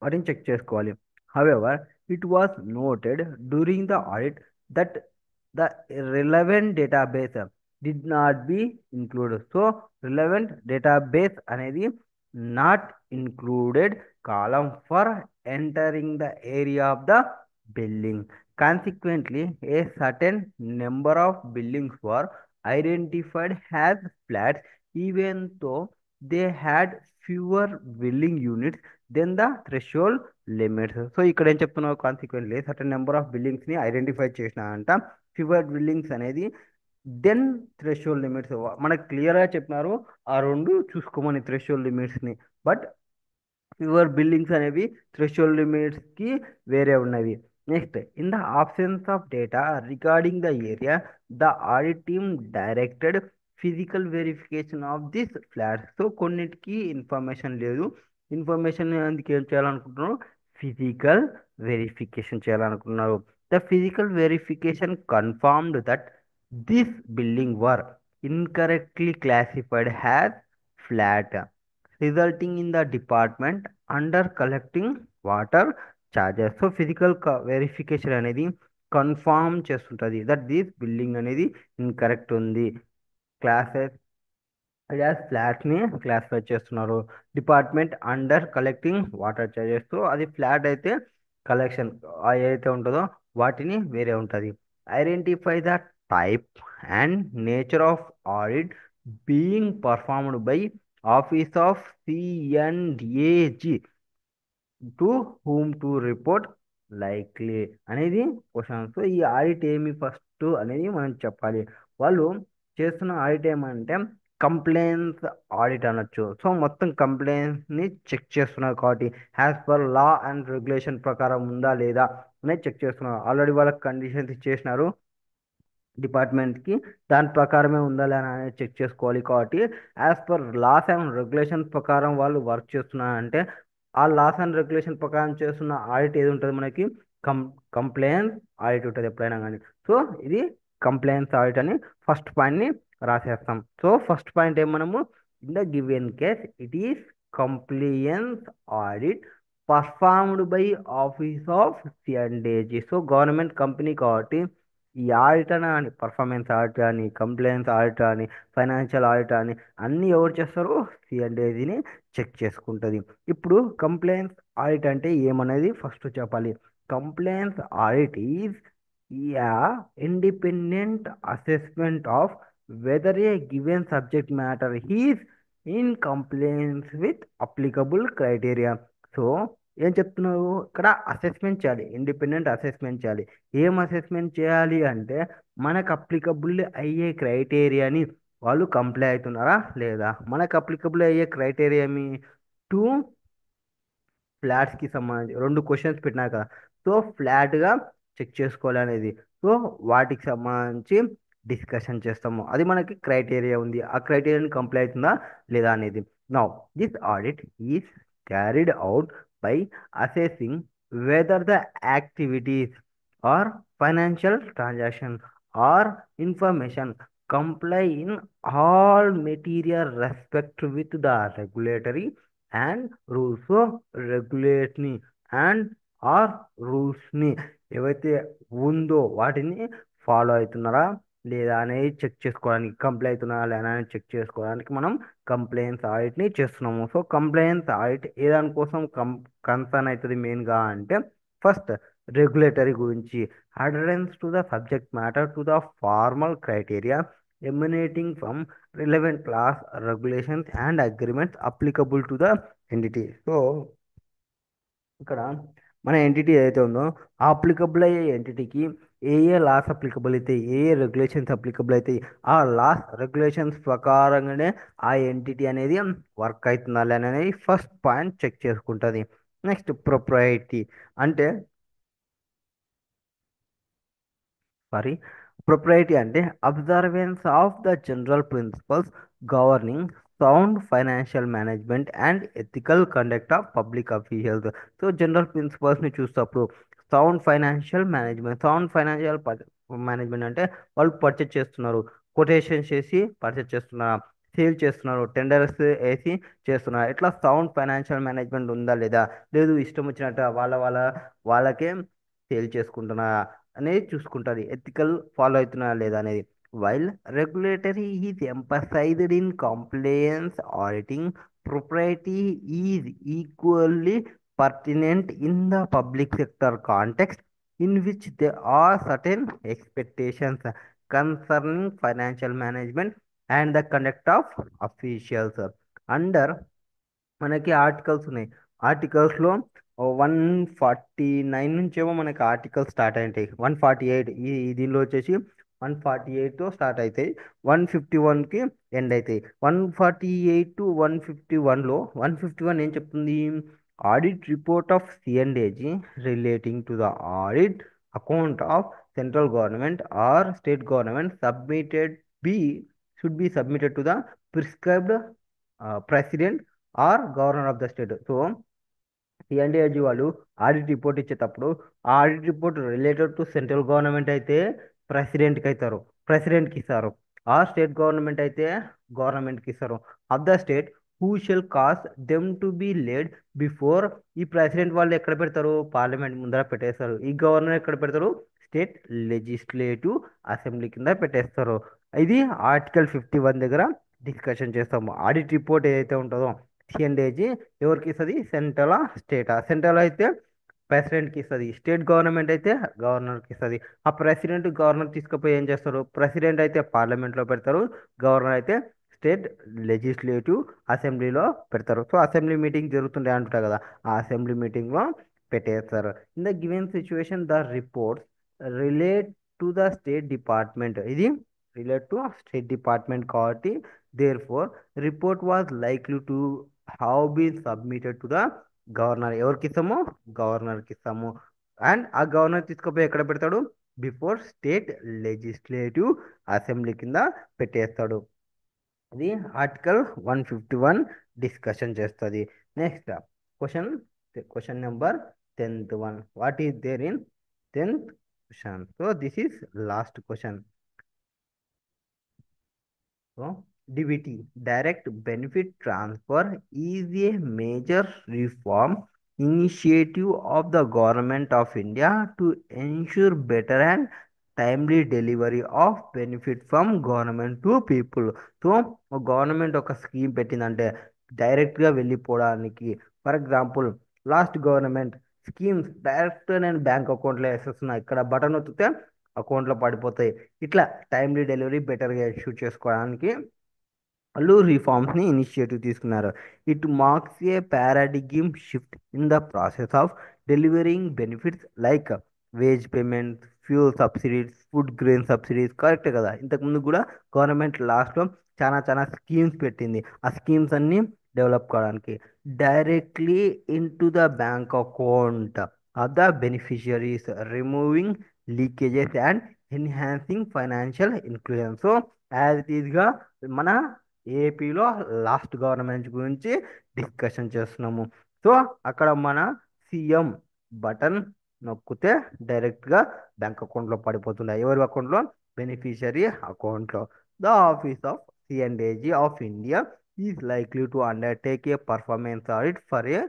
వాటిని చెక్ చేసుకోవాలి. However it was noted during the audit that the relevant database did not be include. So relevant database అనేది not included column for entering the area of the building. Consequently, a certain number of buildings were identified as flats, even though they had fewer building units then the threshold limits. So ఇక్కడ ఏం చెప్తున్నావు, consequently certain number of buildings ని identify చేసిన అంట, fewer buildings అనేది then threshold limits. మనకు క్లియర్గా చెప్పినారు ఆ రెండు చూసుకోమని థ్రెషోల్డ్ లిమిట్స్ ని. బట్ యువర్ బిల్డింగ్స్ అనేవి థ్రెషోల్డ్ లిమిట్స్ కి వేరే ఉన్నవి. Next, in the absence of data regarding the area the audit team directed physical verification of this flats. So కొన్నిటికి ఇన్ఫర్మేషన్ లేదు, ఇన్ఫర్మేషన్ అందుకు ఏం చేయాలనుకుంటున్నారు, ఫిజికల్ వెరిఫికేషన్ చేయాలనుకున్నారు. The physical verification confirmed that this building were incorrectly classified has flat, resulting in the department under collecting water charges. So physical verification అనేది confirm చేస్తుంటుంది that this building అనేది incorrect ఉంది, classes as ఫ్లాట్ని classify చేస్తున్నారు. Department under collecting water charges. So అది flat అయితే collection ఏదైతే ఉంటుందో వాటిని వేరే ఉంటుంది. Identify the type and nature of audit being performed by office of C and AG to whom to report likely అనేది క్వశ్చన్. సో ఈ ఆడిట్ ఏమి ఫస్ట్ అనేది మనం చెప్పాలి. వాళ్ళు చేస్తున్న ఆడిట్ ఏమంటే కంప్లైన్స్ ఆడిట్ అనొచ్చు. సో మొత్తం కంప్లైంట్స్ని చెక్ చేస్తున్నారు కాబట్టి as per law and regulation ప్రకారం ఉందా లేదా అనేది చెక్ చేస్తున్నారు. ఆల్రెడీ వాళ్ళకి కండిషన్స్ ఇచ్చేసినారు డిపార్ట్మెంట్కి, దాని ప్రకారమే ఉందా లేదా అనేది చెక్ చేసుకోవాలి. కాబట్టి as per laws and regulation ప్రకారం వాళ్ళు వర్క్ చేస్తున్నారంటే ఆ లాస్ అండ్ రెగ్యులేషన్ ప్రకారం చేస్తున్న ఆడిట్ ఏది ఉంటుంది మనకి, కం కంప్లైన్స్ ఆడిట్ ఉంటుంది ఎప్పుడైనా కానీ. సో ఇది కంప్లైన్స్ ఆడిట్ అని ఫస్ట్ పాయింట్ని రాసేస్తాం. సో ఫస్ట్ పాయింట్ ఏం మనము, in the given case it is compliance audit performed by office of C and AG. So government company కాబట్టి ఈ ఆడిట్ అని పర్ఫార్మెన్స్ ఆడిట్ అని కంప్లైన్స్ ఆడిట్ అని ఫైనాన్షియల్ ఆడిట్ అని అన్నీ ఎవరు చేస్తారు, సిఎండ్ఏజీని చెక్ చేసుకుంటుంది. ఇప్పుడు కంప్లైన్స్ ఆడిట్ అంటే ఏమనేది ఫస్ట్ చెప్పాలి. Compliance audit is a independent assessment of whether a given subject matter is in compliance with applicable criteria. So ఏం చెప్తున్నారు ఇక్కడ, అసెస్మెంట్ చేయాలి, ఇండిపెండెంట్ అసెస్మెంట్ చేయాలి. ఏం అసెస్మెంట్ చేయాలి అంటే మనకు అప్లికబుల్ అయ్యే క్రైటీరియాని వాళ్ళు కంప్లై అవుతున్నారా లేదా. మనకు అప్లికబుల్ అయ్యే క్రైటీరియా మీ టూ ఫ్లాట్స్కి సంబంధించి రెండు క్వశ్చన్స్ పెట్టినా కదా. సో ఫ్లాట్గా చెక్ చేసుకోవాలి అనేది. సో వాటికి సంబంధించి డిస్కషన్ చేస్తాము, అది మనకి క్రైటీరియా ఉంది, ఆ క్రైటీరియాని కంప్లై అవుతుందా లేదా అనేది. Now this audit is carried out by assessing whether the activities or financial transaction or information comply in all material respect with the regulatory and rules. So regulatory and or రూల్స్ని ఏవైతే ఉందో వాటిని follow అవుతున్నారా లేదా అనేది check చేసుకోవడానికి, comply అవుతున్నారా లేదా అని చెక్ చేసుకోవడానికి మనం కంప్లైన్స్ ఆడిట్ని చేస్తున్నాము. సో కంప్లైన్స్ ఆడిట్ ఏ దానికోసం కన్సర్న్ అవుతుంది మెయిన్గా అంటే, ఫస్ట్ రెగ్యులేటరీ గురించి adherence to the subject matter to the formal criteria emanating from relevant laws, regulations, and agreements applicable to the entity. So ఇక్కడ మన ఎంటిటీ ఏదైతే ఉందో ఆ అప్లికబుల్ అయ్యే ఎంటిటీకి ఏ లాస్ అప్లికబుల్ అవుతాయి, రెగ్యులేషన్స్ అప్లికబుల్ అవుతాయి, ఆ లాస్ రెగ్యులేషన్స్ ప్రకారంగానే ఆ ఎంటిటీ అనేది వర్క్ అవుతుందా అనేది ఫస్ట్ పాయింట్ చెక్ చేసుకుంటుంది. నెక్స్ట్ ప్రొప్రైటీ అంటే సారీ ప్రొప్రైటీ అంటే observance of the general principles governing sound financial management and ethical conduct of public officials. So general ప్రిన్సిపల్స్ని చూసేటప్పుడు సౌండ్ ఫైనాన్షియల్ మేనేజ్మెంట్ అంటే వాళ్ళు పర్చేస్ చేస్తున్నారు, కొటేషన్ చేసి పర్చేస్ చేస్తున్నారు, సేల్ చేస్తున్నారు, టెండర్స్ వేసి చేస్తున్నారు. ఇట్లా సౌండ్ ఫైనాన్షియల్ మేనేజ్మెంట్ ఉందా లేదా, లేదు ఇష్టం వచ్చినట్టు వాళ్ళకే సేల్ చేసుకుంటున్నా అనేది చూసుకుంటుంది. ఎథికల్ ఫాలో అవుతున్నా లేదా అనేది. While regulatory is emphasized in compliance auditing, propriety is equally pertinent in the public sector context in which there are certain expectations concerning financial management and the conduct of officials. Under మనకి articles ఉన్నాయి. ఆర్టికల్స్లో 149 నుంచేమో మనకి articles start అయింటాయి. 148 దీనిలో వచ్చేసి 148తో start అవుతాయి, 151కి end అవుతాయి. 148 to 151లో 151 ఏం చెప్తుంది? Audit report of C and AG relating to the audit account of central government or state government submitted be should be submitted to the prescribed president or governor of the state. So C and AG వాళ్ళు audit report ఇచ్చేటప్పుడు ఆ audit report related to central government అయితే ప్రెసిడెంట్కి అవుతారు, ప్రెసిడెంట్కి ఇస్తారు. ఆ state government అయితే గవర్నమెంట్కి ఇస్తారు of the state who shell cos them to be laid before. ఈ ప్రెసిడెంట్ వాళ్ళు ఎక్కడ పెడతారు? పార్లమెంట్ ముందర పెట్టేస్తారు. ఈ గవర్నర్ ఎక్కడ పెడతారు? స్టేట్ లెజిస్లేటివ్ అసెంబ్లీ కింద పెట్టేస్తారు. ఇది ఆర్టికల్ 51 దగ్గర డిస్కషన్ చేస్తాము. ఆడిట్ రిపోర్ట్ ఏదైతే ఉంటుందో సిఎండిఏజీ ఎవరికి ఇస్తుంది? సెంట్రల్ స్టేటా? సెంట్రల్ అయితే ప్రెసిడెంట్కి ఇస్తుంది, స్టేట్ గవర్నమెంట్ అయితే గవర్నర్కి ఇస్తుంది. ఆ ప్రెసిడెంట్ గవర్నర్ తీసుకుపోయి ఏం చేస్తారు? ప్రెసిడెంట్ అయితే పార్లమెంట్లో పెడతారు, గవర్నర్ అయితే స్టేట్ లెజిస్లేటివ్ అసెంబ్లీలో పెడతారు. సో అసెంబ్లీ మీటింగ్ జరుగుతుండే అంటుంటా కదా, ఆ అసెంబ్లీ మీటింగ్లో పెట్టేస్తారు. In the given situation the reports relate to the state department. ఇది రిలేట్ టు స్టేట్ డిపార్ట్మెంట్ కాబట్టి therefore report was likely to have been submitted to the governor. ఎవరికి ఇస్తాము? గవర్నర్కి ఇస్తాము. అండ్ ఆ గవర్నర్ తీసుకుపోయి ఎక్కడ పెడతాడు? బిఫోర్ స్టేట్ లెజిస్లేటివ్ అసెంబ్లీ కింద పెట్టేస్తాడు. ఇది ఆర్టికల్ 151 డిస్కషన్ చేస్తుంది. Next question question number 10th one. What is there in 10th question? So this is last question. So, DBT, Direct Benefit Transfer, is a major reform initiative of the Government of India to ensure better and timely delivery of benefit from government to people. So government ఒక scheme పెట్టిందంటే డైరెక్ట్గా వెళ్ళిపోవడానికి. For example last government schemes direct నేను bank అకౌంట్లో వేసేస్తున్నా, ఇక్కడ button ఒత్తితే అకౌంట్లో పడిపోతాయి. ఇట్లా timely delivery బెటర్గా ఇష్యూ చేసుకోవడానికి వాళ్ళు రిఫార్మ్స్ని ఇనిషియేటివ్ తీసుకున్నారు. It marks a paradigm shift in the process of delivering benefits like wage payment, fuel subsidies, food grain subsidies. కరెక్టే కదా, ఇంతకుముందు కూడా గవర్నమెంట్ లాస్ట్లో చాలా చాలా స్కీమ్స్ పెట్టింది. ఆ స్కీమ్స్ అన్నీ డెవలప్ కావడానికి directly into the bank account of the beneficiaries, removing leakages and enhancing financial inclusion. So as it ఈస్గా మన ఏపీలో లాస్ట్ గవర్నమెంట్ గురించి డిస్కషన్ చేస్తున్నాము. సో అక్కడ మన సీఎం బటన్ నొక్కితే డైరెక్ట్గా బ్యాంక్ అకౌంట్లో పడిపోతున్నాయి. ఎవరి అకౌంట్లో? బెనిఫిషియరీ అకౌంట్లో. The office of C and AG of India is likely to undertake a performance audit for a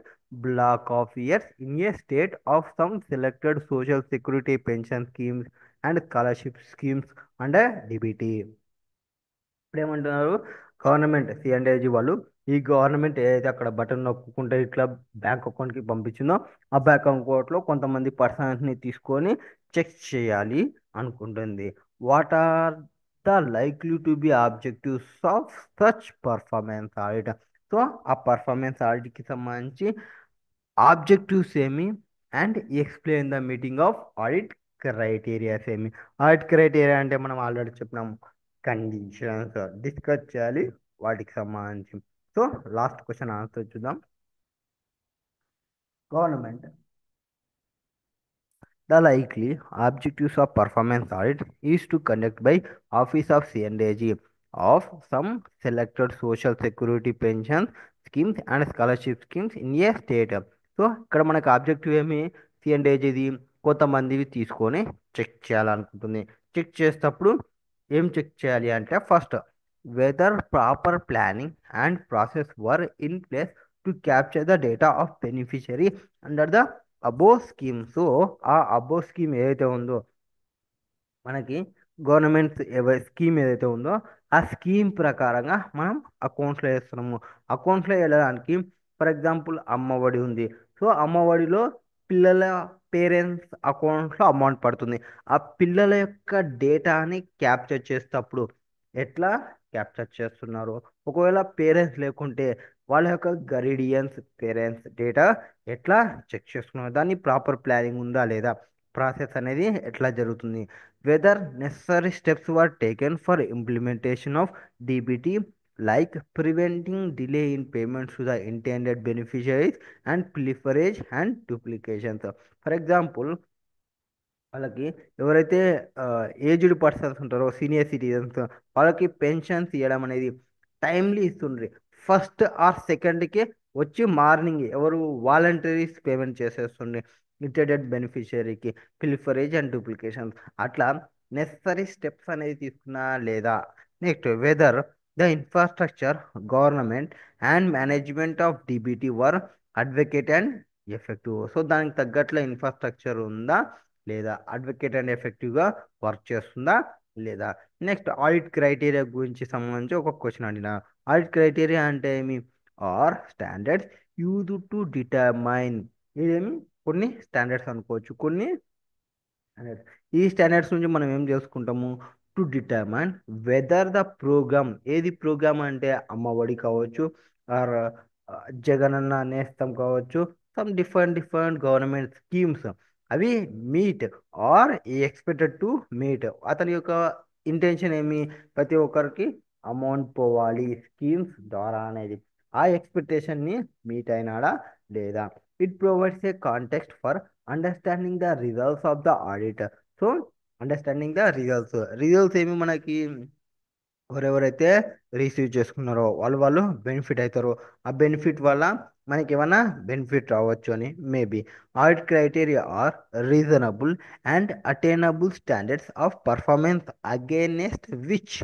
block of years in a state of some selected social security pension schemes and scholarship schemes and DBT. ఇప్పుడు ఏమంటున్నారు? Government సిఎండ్ఏజీ వాళ్ళు ఈ government ఏదైతే అక్కడ button నొక్కుంటే ఇట్లా bank అకౌంట్కి పంపించిందో ఆ bank అకౌంట్లో కొంతమంది పర్సన్స్ని తీసుకొని చెక్ చేయాలి అనుకుంటుంది. What are the likely to be objectives of such performance audit? So ఆ పర్ఫార్మెన్స్ ఆడిట్కి సంబంధించి ఆబ్జెక్టివ్స్ ఏమి and explain the meeting of audit criterias ఏమి? ఆడిట్ క్రైటీరియా అంటే మనం ఆల్రెడీ చెప్పినాం, కండిషన్స్ డిస్కస్ చేయాలి వాటికి సంబంధించి. సో లాస్ట్ క్వశ్చన్ ఆన్సర్ చూద్దాం. Government the likely objectives of performance audit is to conduct by Office of C&AG of some selected social security pension schemes and scholarship schemes in a state. So ఇక్కడ మనకు objective ఏమి? C&AGది కొంతమందివి తీసుకొని check చేయాలనుకుంటుంది. Check చేసేటప్పుడు ఏం check చేయాలి అంటే first whether proper planning and process were in place to capture the data of beneficiary under the above scheme. So ఆ above scheme ఏదైతే ఉందో మనకి గవర్నమెంట్ స్కీమ్ ఏదైతే ఉందో ఆ స్కీమ్ ప్రకారంగా మనం అకౌంట్స్లో వేస్తున్నాము. అకౌంట్స్లో వెళ్ళడానికి ఫర్ ఎగ్జాంపుల్ అమ్మఒడి ఉంది. సో అమ్మఒడిలో పిల్లల పేరెంట్స్ అకౌంట్లో అమౌంట్ పడుతుంది. ఆ పిల్లల యొక్క డేటాని క్యాప్చర్ చేసేటప్పుడు ఎట్లా క్యాప్చర్ చేస్తున్నారు? ఒకవేళ పేరెంట్స్ లేకుంటే వాళ్ళ యొక్క గైడియన్స్ పేరెంట్స్ డేటా ఎట్లా చెక్ చేస్తున్నారు? దాన్ని ప్రాపర్ ప్లానింగ్ ఉందా లేదా, ప్రాసెస్ అనేది ఎట్లా జరుగుతుంది, whether necessary steps were taken for implementation of DBT like preventing delay in payments to the intended beneficiaries and pilferage and duplications. For example వాళ్ళకి ఎవరైతే ఏజ్డ్ పర్సన్స్ ఉంటారో సీనియర్ సిటిజన్స్ వాళ్ళకి pensions ఇవ్వడం అనేది టైమ్లీ ఇస్తుండ్రి. ఫస్ట్ ఆర్ సెకండ్కి వచ్చి morning ఎవరు volunteers payment చేసేస్తుండ్రి ఇంటెండెడ్ బెనిఫిషరీకి ప్రిఫరేజ్ అండ్ డూప్లికేషన్స్. అట్లా నెసరీ స్టెప్స్ అనేది తీసుకున్నా లేదా? Next whether the infrastructure government and management of DBT were adequate and effective. So దానికి తగ్గట్ల ఇన్ఫ్రాస్ట్రక్చర్ ఉందా లేదా, అడ్వకేట్ అండ్ ఎఫెక్టివ్గా వర్క్ చేస్తుందా లేదా? నెక్స్ట్ ఆడిట్ క్రైటీరియా గురించి సంబంధించి ఒక క్వశ్చన్ అడిగిన. ఆడిట్ క్రైటీరియా అంటే ఏమి? Are standards use to determine. ఇదేమి కొన్ని స్టాండర్డ్స్ అనుకోవచ్చు, కొన్ని standards. ఈ స్టాండర్డ్స్ నుంచి మనం ఏం చేసుకుంటాము? To determine whether the program, ఏది ప్రోగ్రామ్ అంటే అమ్మఒడి కావచ్చు ఆర్ జగనన్న నేస్తం కావచ్చు, some different different government schemes అవి meet are expected to meet. అతని యొక్క ఇంటెన్షన్ ఏమి? ప్రతి ఒక్కరికి అమౌంట్ పోవాలి స్కీమ్స్ ద్వారా అనేది. ఆ ఎక్స్పెక్టేషన్ని మీట్ అయినాడా లేదా? It provides A context for understanding the results of the audit. So understanding the results ఏమి మనకి ఎవరెవరైతే రిసీవ్ చేసుకున్నారో వాళ్ళు బెనిఫిట్ అవుతారో ఆ బెనిఫిట్ వల్ల మనకి ఏమైనా బెనిఫిట్ రావచ్చు అని. Maybe audit criteria are reasonable and attainable standards of performance against which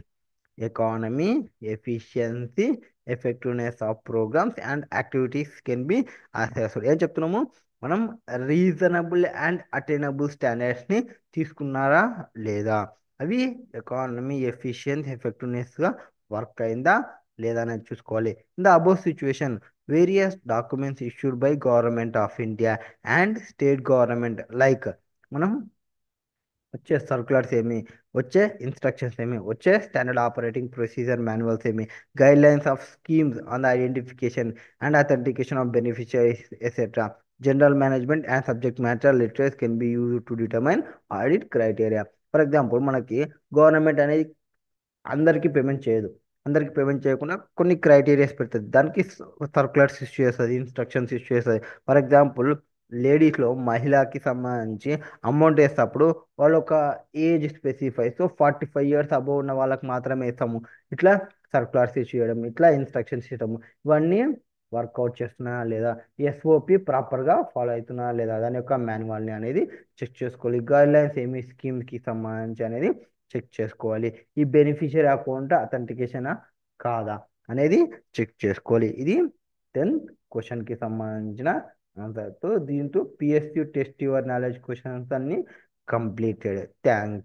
economy efficiency effectiveness of programmes and activities can be assessed. ఏం చెప్తున్నాము మనం? రీజనబుల్ అండ్ అటైనబుల్ స్టాండర్డ్స్ని తీసుకున్నారా లేదా, అవి ఎకానమీ ఎఫిషియన్స్ ఎఫెక్టివ్నెస్గా వర్క్ అయిందా లేదా అనేది చూసుకోవాలి. In the above situation various documents issued by government of India and state government like మనం వచ్చే సర్క్యులర్స్ ఏమి, వచ్చే ఇన్స్ట్రక్షన్స్ ఏమి, వచ్చే స్టాండర్డ్ ఆపరేటింగ్ ప్రొసీజర్ మాన్యువల్స్ ఏమి, guide lines of schemes on the identification and authentication of beneficiaries etcetera, general management and subject matter literature can be use to determine audit criteria. For example మనకి government అనేది అందరికీ payment చేయదు. అందరికీ payment చేయకుండా కొన్ని criterias పెడుతుంది, దానికి circulars issue చేస్తుంది, ఇన్స్ట్రక్షన్స్ ఇష్యూ చేస్తుంది. ఫర్ ఎగ్జాంపుల్ లేడీస్లో మహిళకి సంబంధించి అమౌంట్ వేసేటప్పుడు వాళ్ళు ఒక age specify, so 45 years above ఉన్న వాళ్ళకి మాత్రమే వేస్తాము. ఇట్లా సర్క్యులర్స్ ఇష్యూ చేయడం, ఇట్లా ఇన్స్ట్రక్షన్స్ ఇవ్వడము, ఇవన్నీ వర్కౌట్ చేస్తున్నా లేదా, ఎస్ఓపి ప్రాపర్గా ఫాలో అవుతున్నా లేదా, దాని యొక్క మాన్యువల్ని అనేది చెక్ చేసుకోవాలి. గైడ్ లైన్స్ ఏమి స్కీమ్కి సంబంధించి అనేది చెక్ చేసుకోవాలి. ఈ బెనిఫిషియరీ అకౌంట్ అథెంటికేషన్ కాదా అనేది చెక్ చేసుకోవాలి. ఇది 10th క్వశ్చన్కి సంబంధించిన ఆన్సర్తో దీంతో PSU test your knowledge questions అన్ని కంప్లీటెడ్. థ్యాంక్